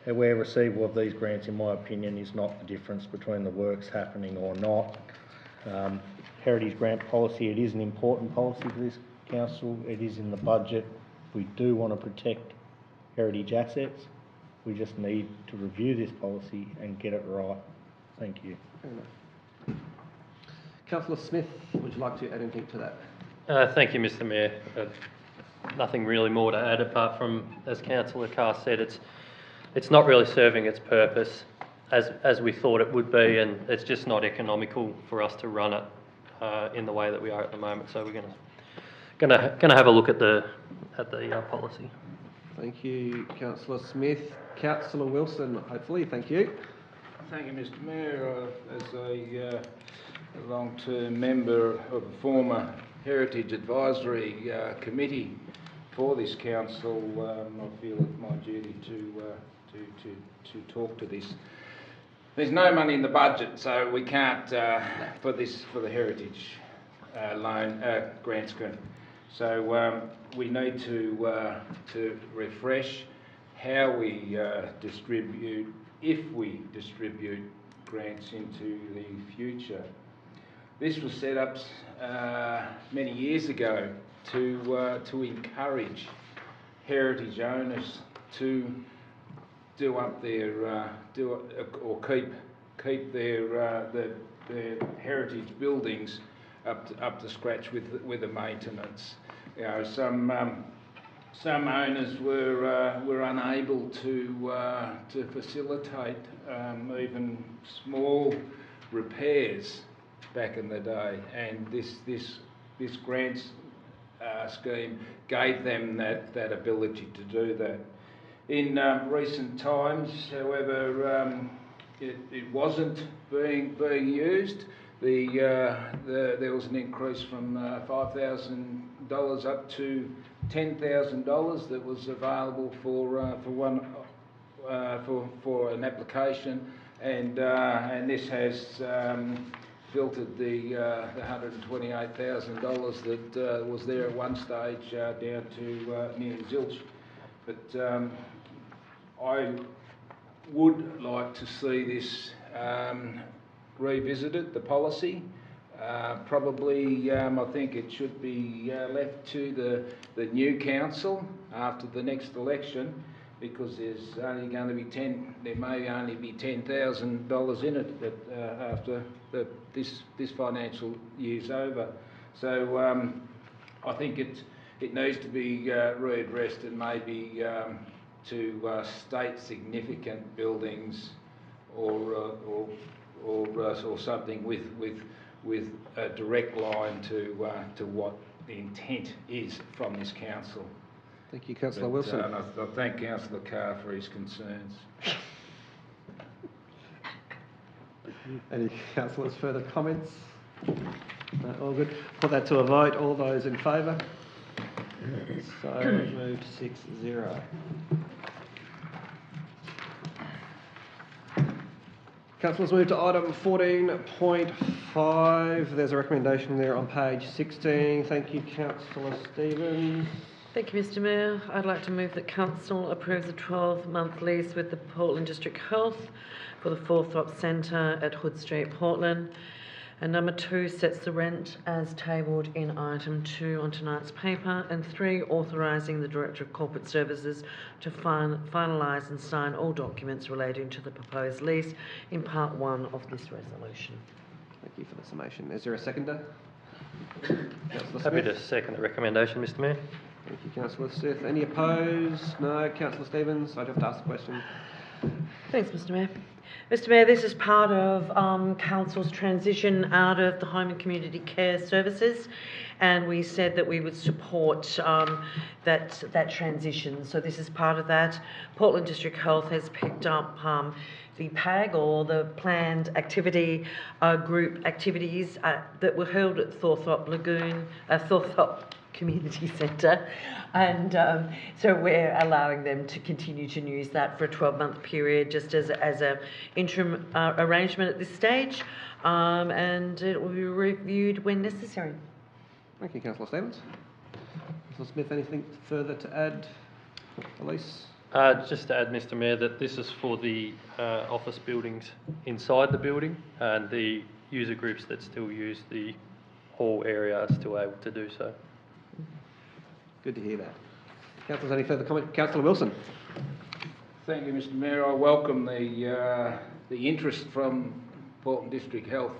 Where receival of these grants, in my opinion, is not the difference between the works happening or not. Heritage grant policy, it is an important policy for this council. It is in the budget. We do want to protect heritage assets. We just need to review this policy and get it right. Thank you. Fair enough. Councillor Smith, would you like to add anything to that? Thank you, Mr Mayor. Nothing really more to add apart from, as Councillor Carr said, it's not really serving its purpose as we thought it would be, and it's just not economical for us to run it in the way that we are at the moment. So we're gonna have a look at the policy. Thank you, Councillor Smith. Councillor Wilson, hopefully. Thank you. Thank you, Mr Mayor. As a long-term member of the former Heritage Advisory Committee for this council, I feel it's my duty to talk to this. There's no money in the budget, so we can't for the heritage loan grant scheme. So we need to refresh how we distribute, if we distribute grants into the future. This was set up many years ago to encourage heritage owners to do up their keep their heritage buildings up to scratch with the maintenance. You know, some owners were unable to facilitate even small repairs back in the day, and this grants scheme gave them that ability to do that. In recent times, however, it wasn't being used. There was an increase from $5,000 up to $10,000 that was available for an application, and this has filtered the $128,000 that was there at one stage down to near zilch. But I would like to see this revisited, the policy. Probably, I think it should be left to the new council after the next election, because there's only going to be there may only be $10,000 in it after this financial year's over. So I think it needs to be readdressed, and maybe to state significant buildings or something with a direct line to what the intent is from this council. Thank you, Councillor Wilson. And I thank Councillor Carr for his concerns. Any councillors further comments? No, all good. Put that to a vote. All those in favour? So moved 6-0. Councillors, move to item 14.5. There's a recommendation there on page 16. Thank you, Councillor Stevens. Thank you, Mr Mayor. I'd like to move that Council approves a 12-month lease with the Portland District Health for the Forthrop Centre at Hood Street, Portland. And number 2 sets the rent as tabled in item 2 on tonight's paper. And 3, authorising the Director of Corporate Services to finalise and sign all documents relating to the proposed lease in part 1 of this resolution. Thank you for the summation. Is there a seconder? Happy to second the recommendation, Mr Mayor. Thank you, Councillor Smith. Any opposed? No. Councillor Stevens, I do have to ask a question. Thanks, Mr Mayor. Mr Mayor, this is part of Council's transition out of the home and community care services, and we said that we would support that transition. So this is part of that. Portland District Health has picked up the PAG, or the planned activity group activities that were held at Thorthorpe community centre, and so we're allowing them to continue to use that for a 12-month period, just as a interim arrangement at this stage, and it will be reviewed when necessary. Thank you, Councillor Stevens. Councillor Smith, anything further to add? Elise? Just to add, Mr Mayor, that this is for the office buildings inside the building, and the user groups that still use the hall area are still able to do so. Good to hear that. Councillors, any further comment? Councillor Wilson. Thank you, Mr Mayor. I welcome the interest from Portland District Health.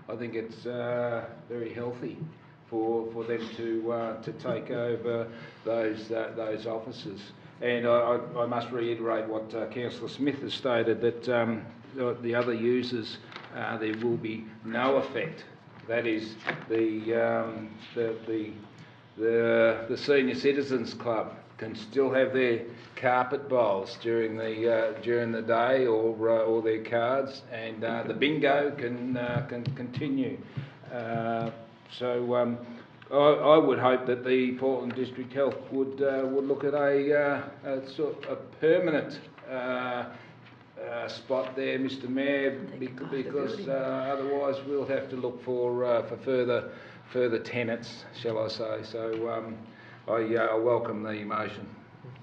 I think it's very healthy for them to take over those offices. And I must reiterate what Councillor Smith has stated, that the other users, there will be no effect. That is the Senior Citizens Club can still have their carpet bowls during the day, or their cards, and the bingo can continue. So I would hope that the Portland District Health would look at a sort of a permanent spot there, Mr Mayor, because otherwise we'll have to look for further tenants, shall I say. So I welcome the motion.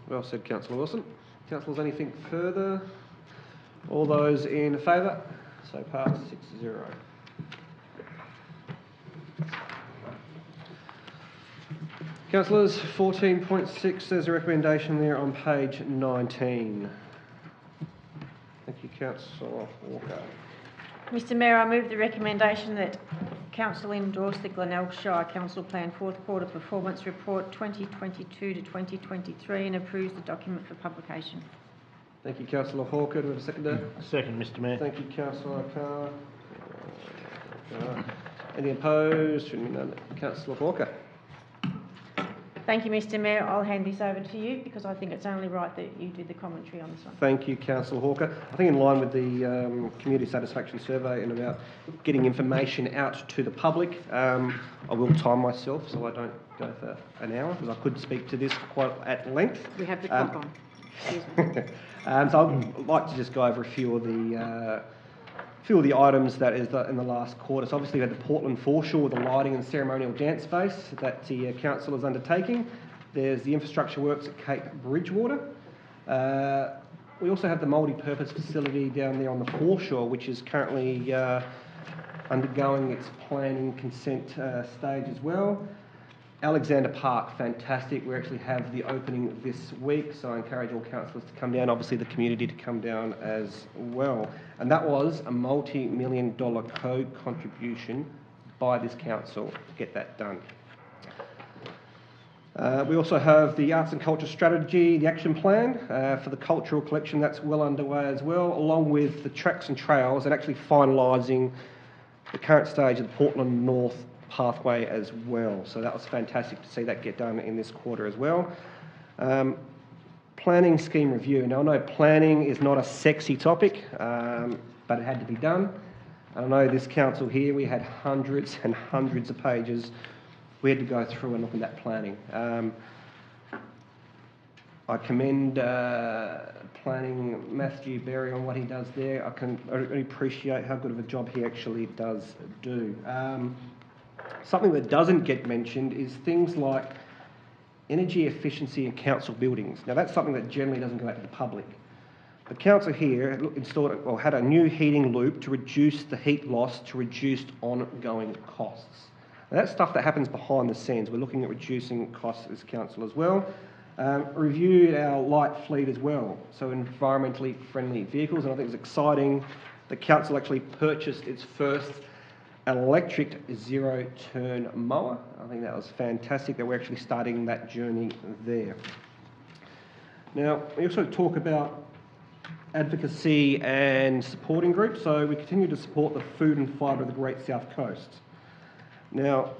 Well said, Councillor Wilson. Councillors, anything further? All those in favour? So passed 6-0. Councillors, 14.6, there's a recommendation there on page 19. Thank you, Councillor Walker. Mr Mayor, I move the recommendation that Council endorse the Glenelg Shire Council Plan 4th Quarter Performance Report 2022 to 2023 and approves the document for publication. Thank you, Councillor Hawker. Do we have a seconder? Second, Mr Mayor. Thank you, Councillor Carr. Any opposed? None. Councillor Hawker. Thank you, Mr Mayor. I'll hand this over to you because I think it's only right that you do the commentary on this one. Thank you, Councillor Hawker. I think in line with the Community Satisfaction Survey and about getting information out to the public, I will time myself so I don't go for an hour, because I could speak to this quite at length. We have the clock on. Excuse me. So I'd like to just go over a few of the items that is in the last quarter. So obviously we had the Portland foreshore, the lighting and ceremonial dance space that the council is undertaking. There's the infrastructure works at Cape Bridgewater. We also have the multi-purpose facility down there on the foreshore, which is currently undergoing its planning consent stage as well. Alexander Park, fantastic. We actually have the opening this week, so I encourage all councillors to come down, obviously the community to come down as well. And that was a multi-million-dollar co-contribution by this council to get that done. We also have the Arts and Culture Strategy, the action plan for the cultural collection, that's well underway as well, along with the tracks and trails and actually finalising the current stage of the Portland North pathway as well. So that was fantastic to see that get done in this quarter as well. Planning scheme review. Now I know planning is not a sexy topic, but it had to be done. And I know this council here, we had hundreds and hundreds of pages we had to go through and look at that planning. I commend planning Matthew Berry on what he does there. I really appreciate how good of a job he actually does do. Something that doesn't get mentioned is things like energy efficiency in council buildings. Now that's something that generally doesn't go out to the public. The council here had a new heating loop to reduce the heat loss to reduce ongoing costs. Now, that's stuff that happens behind the scenes. We're looking at reducing costs as council as well. Reviewed our light fleet as well, so environmentally friendly vehicles, and I think it's exciting. The council actually purchased its first electric zero-turn mower. I think that was fantastic that we're actually starting that journey there. Now, we also talk about advocacy and supporting groups, so we continue to support the food and fibre of the Great South Coast. Now,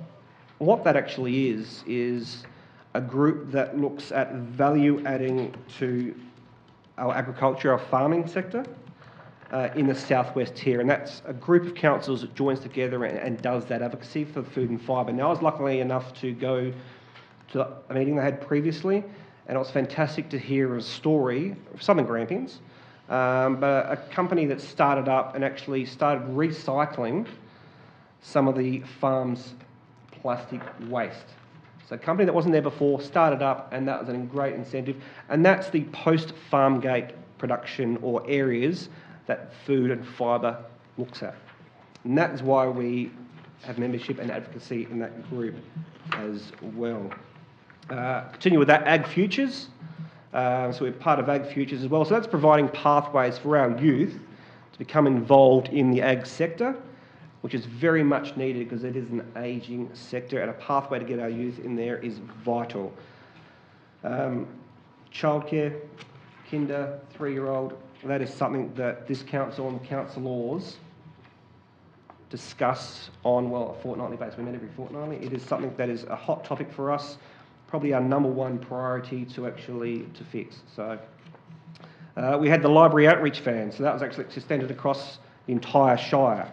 what that actually is a group that looks at value adding to our agriculture, our farming sector in the southwest here, and that's a group of councils that joins together and does that advocacy for food and fibre. Now, I was lucky enough to go to a meeting they had previously, and it was fantastic to hear a story of Southern Grampians, but a company that started up and actually started recycling some of the farm's plastic waste. So a company that wasn't there before started up, and that was a great incentive. And that's the post-farm gate production or areas that Food and Fibre looks at. And that is why we have membership and advocacy in that group as well. Continue with that, Ag Futures. So we're part of Ag Futures as well. So that's providing pathways for our youth to become involved in the ag sector, which is very much needed because it is an ageing sector, and a pathway to get our youth in there is vital. Childcare, kinder, 3-year-old, that is something that this council and councillors discuss on, well, a fortnightly basis. We meet every fortnightly. It is something that is a hot topic for us, probably our number one priority to fix. So we had the library outreach van, so that was actually extended across the entire Shire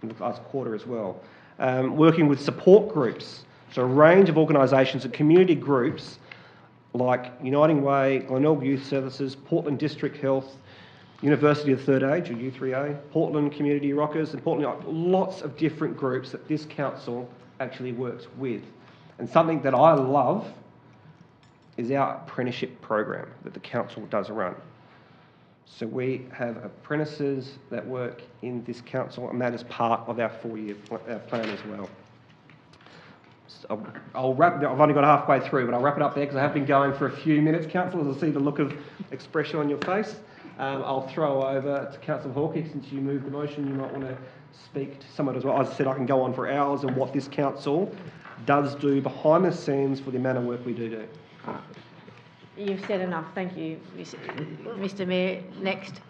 in the last quarter as well. Working with support groups, so a range of organisations and community groups like Uniting Way, Glenelg Youth Services, Portland District Health, University of Third Age, or U3A, Portland Community Rockers, and Portland, lots of different groups that this council actually works with. And something that I love is our apprenticeship program that the council does run. So we have apprentices that work in this council, and that is part of our 4-year plan as well. So I'll wrap. I've only got halfway through, but I'll wrap it up there because I have been going for a few minutes, councillors. I see the look of expression on your face. I'll throw over to Councillor Hawke. Since you moved the motion, you might want to speak to someone as well. As I said, I can go on for hours on what this council does do behind the scenes for the amount of work we do. You've said enough. Thank you, Mr. Mayor. Next.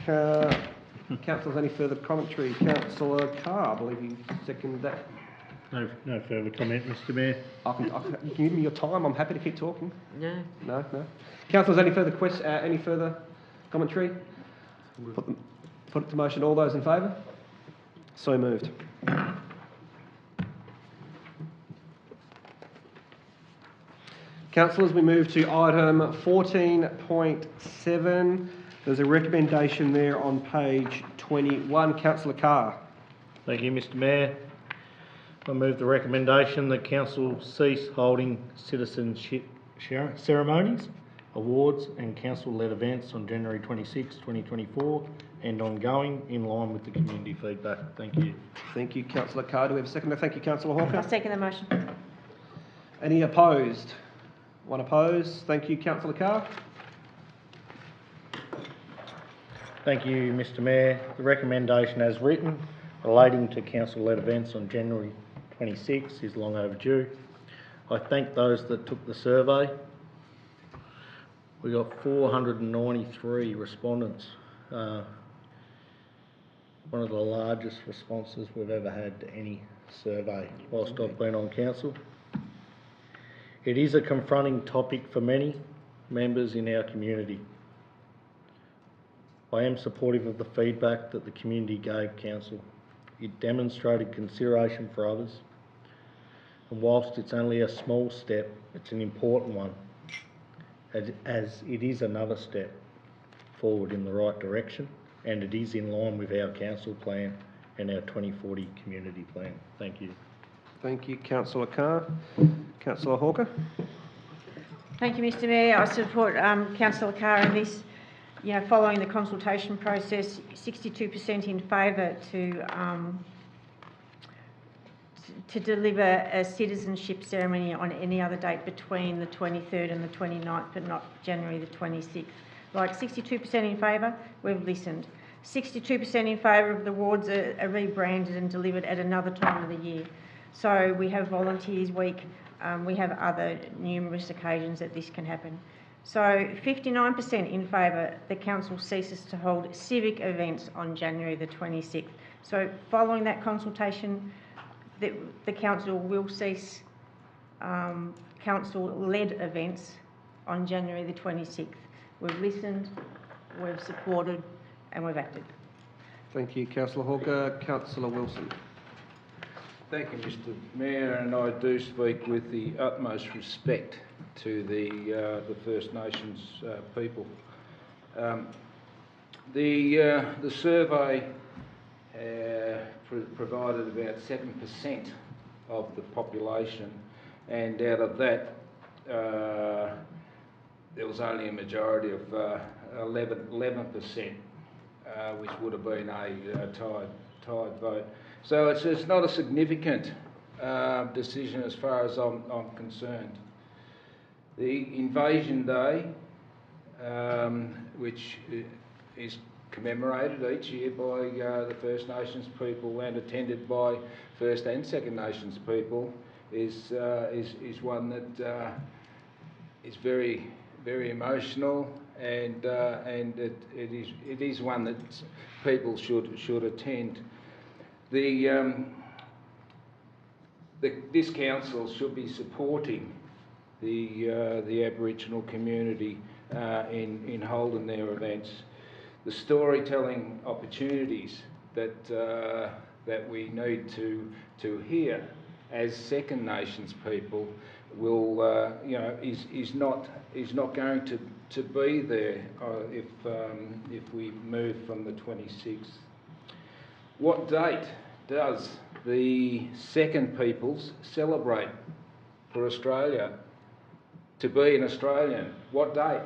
Councillors, any further commentary? Councillor Carr, I believe you seconded that. No further comment, Mr. Mayor. You can give me your time. I'm happy to keep talking. No. No. Councillors, any further commentary? Put it to motion. All those in favour? So moved. Councillors, we move to item 14.7. There's a recommendation there on page 21. Councillor Carr. Thank you, Mr. Mayor. I move the recommendation that council cease holding citizenship ceremonies, awards and council-led events on January 26, 2024 and ongoing in line with the community feedback. Thank you. Thank you, Councillor Carr. Do we have a seconder? Thank you, Councillor Hawker. I second the motion. Any opposed? One opposed. Thank you, Councillor Carr. Thank you, Mr. Mayor. The recommendation as written relating to council-led events on January 26 is long overdue. I thank those that took the survey. We got 493 respondents. One of the largest responses we've ever had to any survey whilst I've been on council. It is a confronting topic for many members in our community. I am supportive of the feedback that the community gave council. It demonstrated consideration for others, and whilst it's only a small step, it's an important one, as it is another step forward in the right direction, and it is in line with our council plan and our 2040 community plan. Thank you. Thank you, Councillor Carr. Councillor Hawker. Thank you, Mr. Mayor. I support Councillor Carr in this. Following the consultation process, 62% in favour to deliver a citizenship ceremony on any other date between the 23rd and the 29th, but not January the 26th. Like 62% in favour, we've listened. 62% in favour of the awards are rebranded and delivered at another time of the year. So we have Volunteers Week, we have other numerous occasions that this can happen. So 59% in favour the council ceases to hold civic events on January the 26th. So following that consultation, the council will cease council-led events on January the 26th. We've listened, we've supported and we've acted. Thank you, Councillor Hawker. Councillor Wilson. Thank you, Mr. Mayor, and I do speak with the utmost respect to the First Nations people. The survey provided about 7% of the population, and out of that, there was only a majority of 11%, which would have been a tied vote. So it's not a significant decision as far as I'm concerned. The Invasion Day, which is commemorated each year by the First Nations people and attended by First and Second Nations people, is one that is very, very emotional, and it is one that people should attend. This council should be supporting the Aboriginal community in holding their events. The storytelling opportunities that we need to hear as Second Nations people will is not going to be there if we move from the 26th. What date does the Second Peoples celebrate for Australia to be an Australian? What date?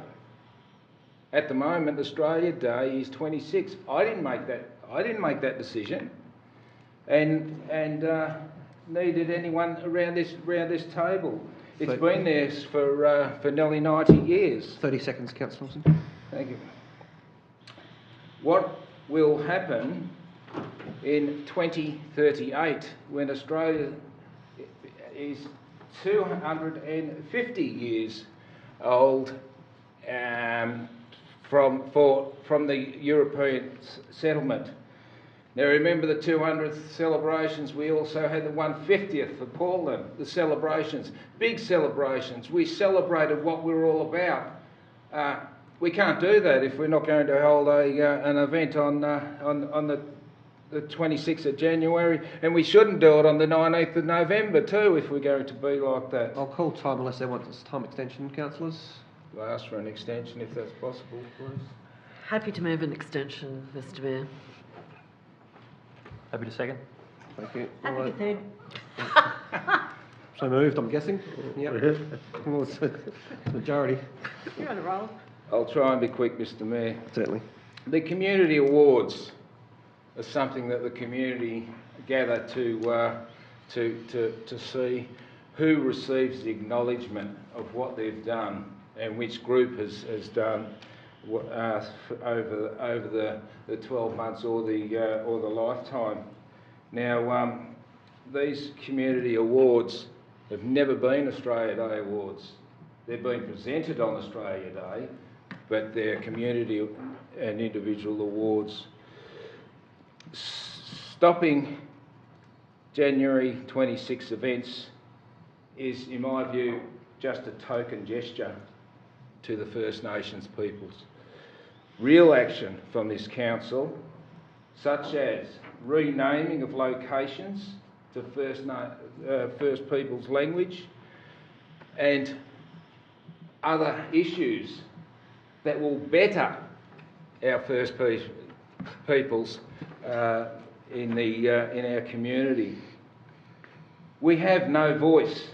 At the moment, Australia Day is 26. I didn't make that decision, and neither did anyone around this table. It's been there for nearly 90 years. 30 seconds, Councillor Wilson. Thank you. What will happen in 2038 when Australia is 250 years old from the European settlement? Now remember the 200th celebrations, we also had the 150th for Portland, the celebrations, big celebrations. We celebrated what we were all about. We can't do that if we're not going to hold an event on the 26th of January, and we shouldn't do it on the 19th of November too if we're going to be like that. I'll call time unless they want this time extension, councillors. I'll ask for an extension if that's possible, please. Happy to move an extension, Mr. Mayor. Happy to second. Thank you. Happy to third. So moved, I'm guessing. Yep. Well, it's a majority. You're on a roll. I'll try and be quick, Mr. Mayor. Certainly. The community awards are something that the community gather to see who receives the acknowledgement of what they've done and which group has done over the 12 months or the lifetime. Now, these community awards have never been Australia Day awards. They've been presented on Australia Day, but they're community and individual awards. Stopping January 26 events is, in my view, just a token gesture to the First Nations peoples. Real action from this council, such as renaming of locations to First Peoples language and other issues that will better our First Peoples in our community. We have no voice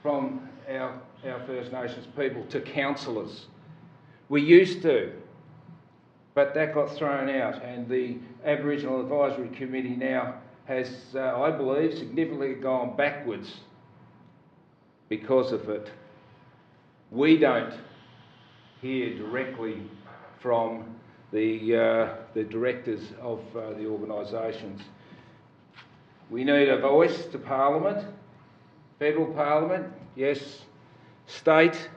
from our First Nations people to councillors. We used to, but that got thrown out, and the Aboriginal Advisory Committee now has, I believe, significantly gone backwards because of it. We don't hear directly from the directors of the organisations. We need a voice to Parliament, federal Parliament, yes, state,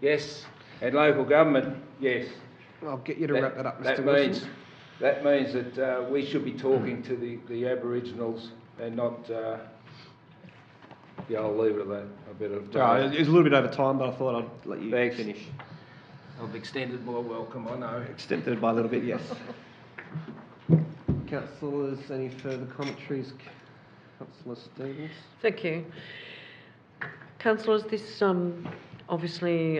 yes, and local government, yes. I'll get you to wrap that up, Mr. Wilson. That means that we should be talking to the Aboriginals and not... yeah, I'll leave it at that. I better... It was a little bit over time, but I thought I'd let you finish. I've extended my welcome, I know. Extended by a little bit, yes. councillors. Any further commentaries? Councillor Stevens. Thank you. Councillors, this obviously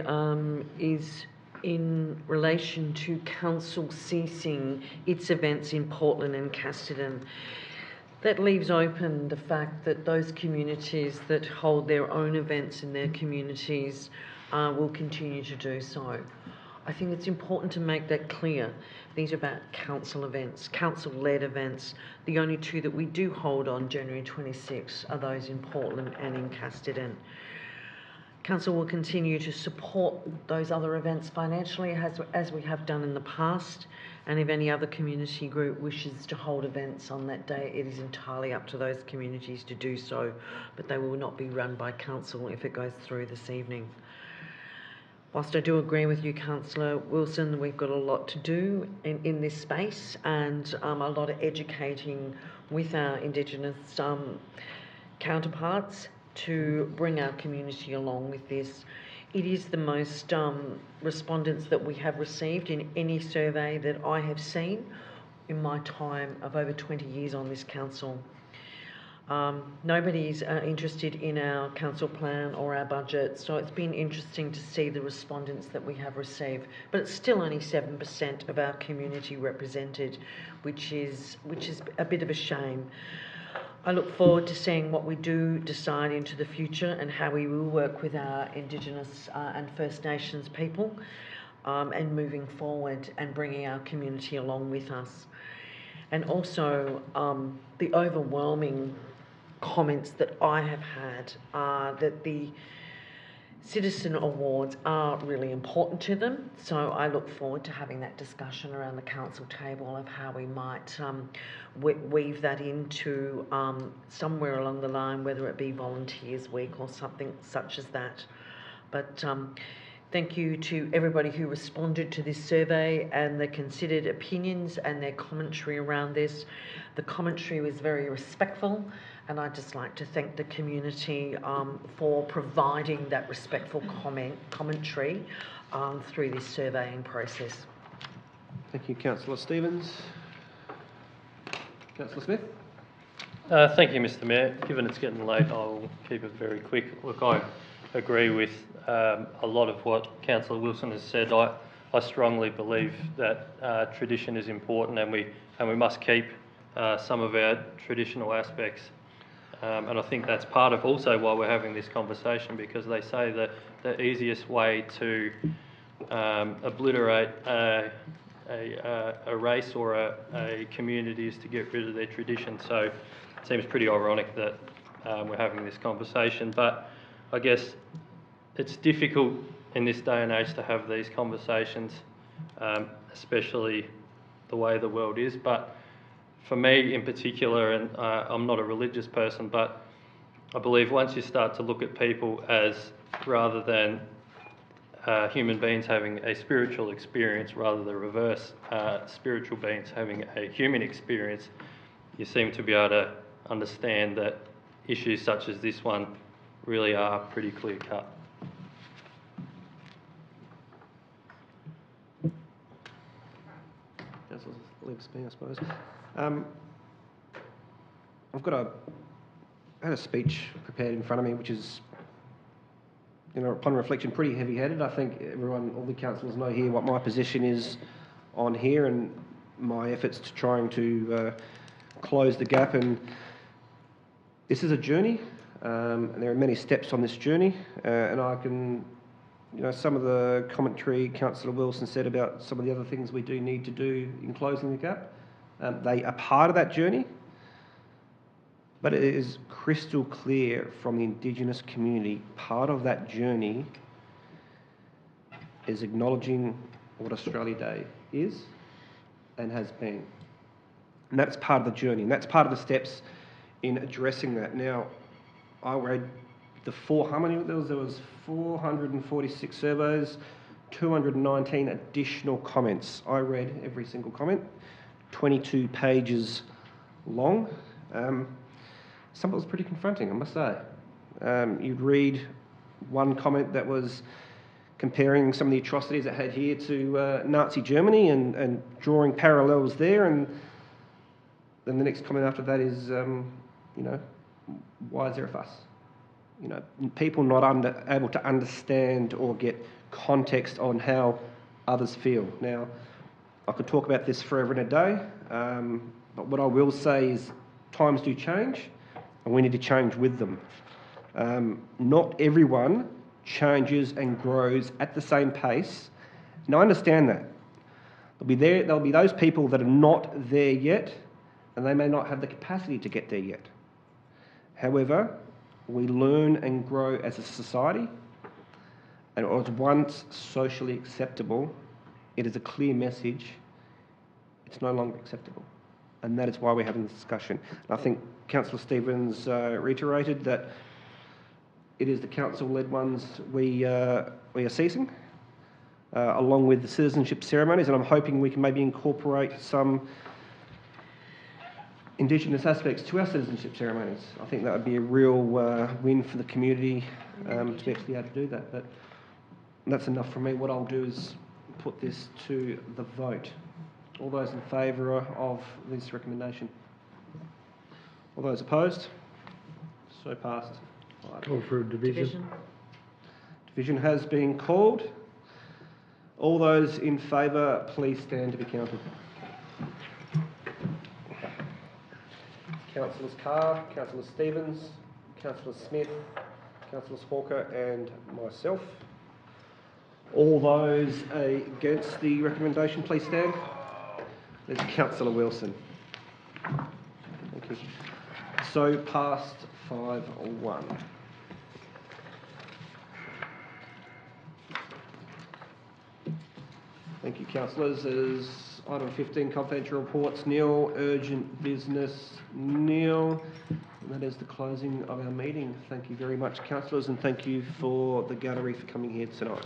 is in relation to council ceasing its events in Portland and Casterton. That leaves open the fact that those communities that hold their own events in their communities will continue to do so. I think it's important to make that clear. These are about council events, council-led events. The only two that we do hold on January 26 are those in Portland and in Casterton. Council will continue to support those other events financially as we have done in the past, and if any other community group wishes to hold events on that day, it is entirely up to those communities to do so, but they will not be run by council if it goes through this evening. Whilst I do agree with you, Councillor Wilson, we've got a lot to do in this space and a lot of educating with our Indigenous counterparts to bring our community along with this. It is the most respondents that we have received in any survey that I have seen in my time of over 20 years on this council. Nobody's interested in our council plan or our budget, so it's been interesting to see the respondents that we have received. But it's still only 7% of our community represented, which is a bit of a shame. I look forward to seeing what we do decide into the future and how we will work with our Indigenous and First Nations people and moving forward and bringing our community along with us. And also the overwhelming comments that I have had are that the citizen awards are really important to them, so I look forward to having that discussion around the council table of how we might weave that into somewhere along the line, whether it be Volunteers Week or something such as that. But thank you to everybody who responded to this survey and the considered opinions and their commentary around this. The commentary was very respectful, and I'd just like to thank the community for providing that respectful commentary through this surveying process. Thank you, Councillor Stevens. Councillor Smith. Thank you, Mr Mayor. Given it's getting late, I'll keep it very quick. Look, I agree with a lot of what Councillor Wilson has said. I strongly believe that tradition is important, and we must keep some of our traditional aspects. And I think that's part of also why we're having this conversation, because they say that the easiest way to obliterate a race or a community is to get rid of their tradition. So it seems pretty ironic that we're having this conversation. But I guess it's difficult in this day and age to have these conversations, especially the way the world is. But for me in particular, and I'm not a religious person, but I believe once you start to look at people as rather than human beings having a spiritual experience, rather than the reverse, spiritual beings having a human experience, you seem to be able to understand that issues such as this one really are pretty clear cut. Leaves me, I suppose. I had a speech prepared in front of me, which is, upon reflection, pretty heavy-headed. I think all the councillors know here what my position is on here and my efforts to trying to close the gap. And this is a journey, and there are many steps on this journey. And I can, some of the commentary Councillor Wilson said about some of the other things we do need to do in closing the gap. They are part of that journey, but it is crystal clear from the Indigenous community, part of that journey is acknowledging what Australia Day is and has been. And that's part of the journey, and that's part of the steps in addressing that. Now, I read how many there was 446 surveys, 219 additional comments. I read every single comment, 22 pages long. Some of it was pretty confronting, I must say. You'd read one comment that was comparing some of the atrocities it had here to Nazi Germany and drawing parallels there, and then the next comment after that is, why is there a fuss? People not able to understand or get context on how others feel. Now, I could talk about this forever and a day, but what I will say is times do change, and we need to change with them. Not everyone changes and grows at the same pace, and I understand that. There'll be those people that are not there yet, and they may not have the capacity to get there yet. However, we learn and grow as a society, and it was once socially acceptable. It is a clear message. It's no longer acceptable, and that is why we're having this discussion. And I think Councillor Stevens reiterated that it is the council-led ones we are ceasing, along with the citizenship ceremonies, and I'm hoping we can maybe incorporate some Indigenous aspects to our citizenship ceremonies. I think that would be a real win for the community to be actually able to do that. But that's enough from me. What I'll do is put this to the vote. All those in favour of this recommendation? All those opposed? So passed. Call for a division. Division has been called. All those in favour, please stand to be counted. Councillors Carr, Councillor Stevens, Councillor Smith, Councillors Hawker and myself. All those against the recommendation, please stand. There's Councillor Wilson. Thank you. So passed 5-1. Thank you, councillors. As item 15, confidential reports, nil. Urgent business, nil. And that is the closing of our meeting. Thank you very much, councillors, and thank you for the gallery for coming here tonight.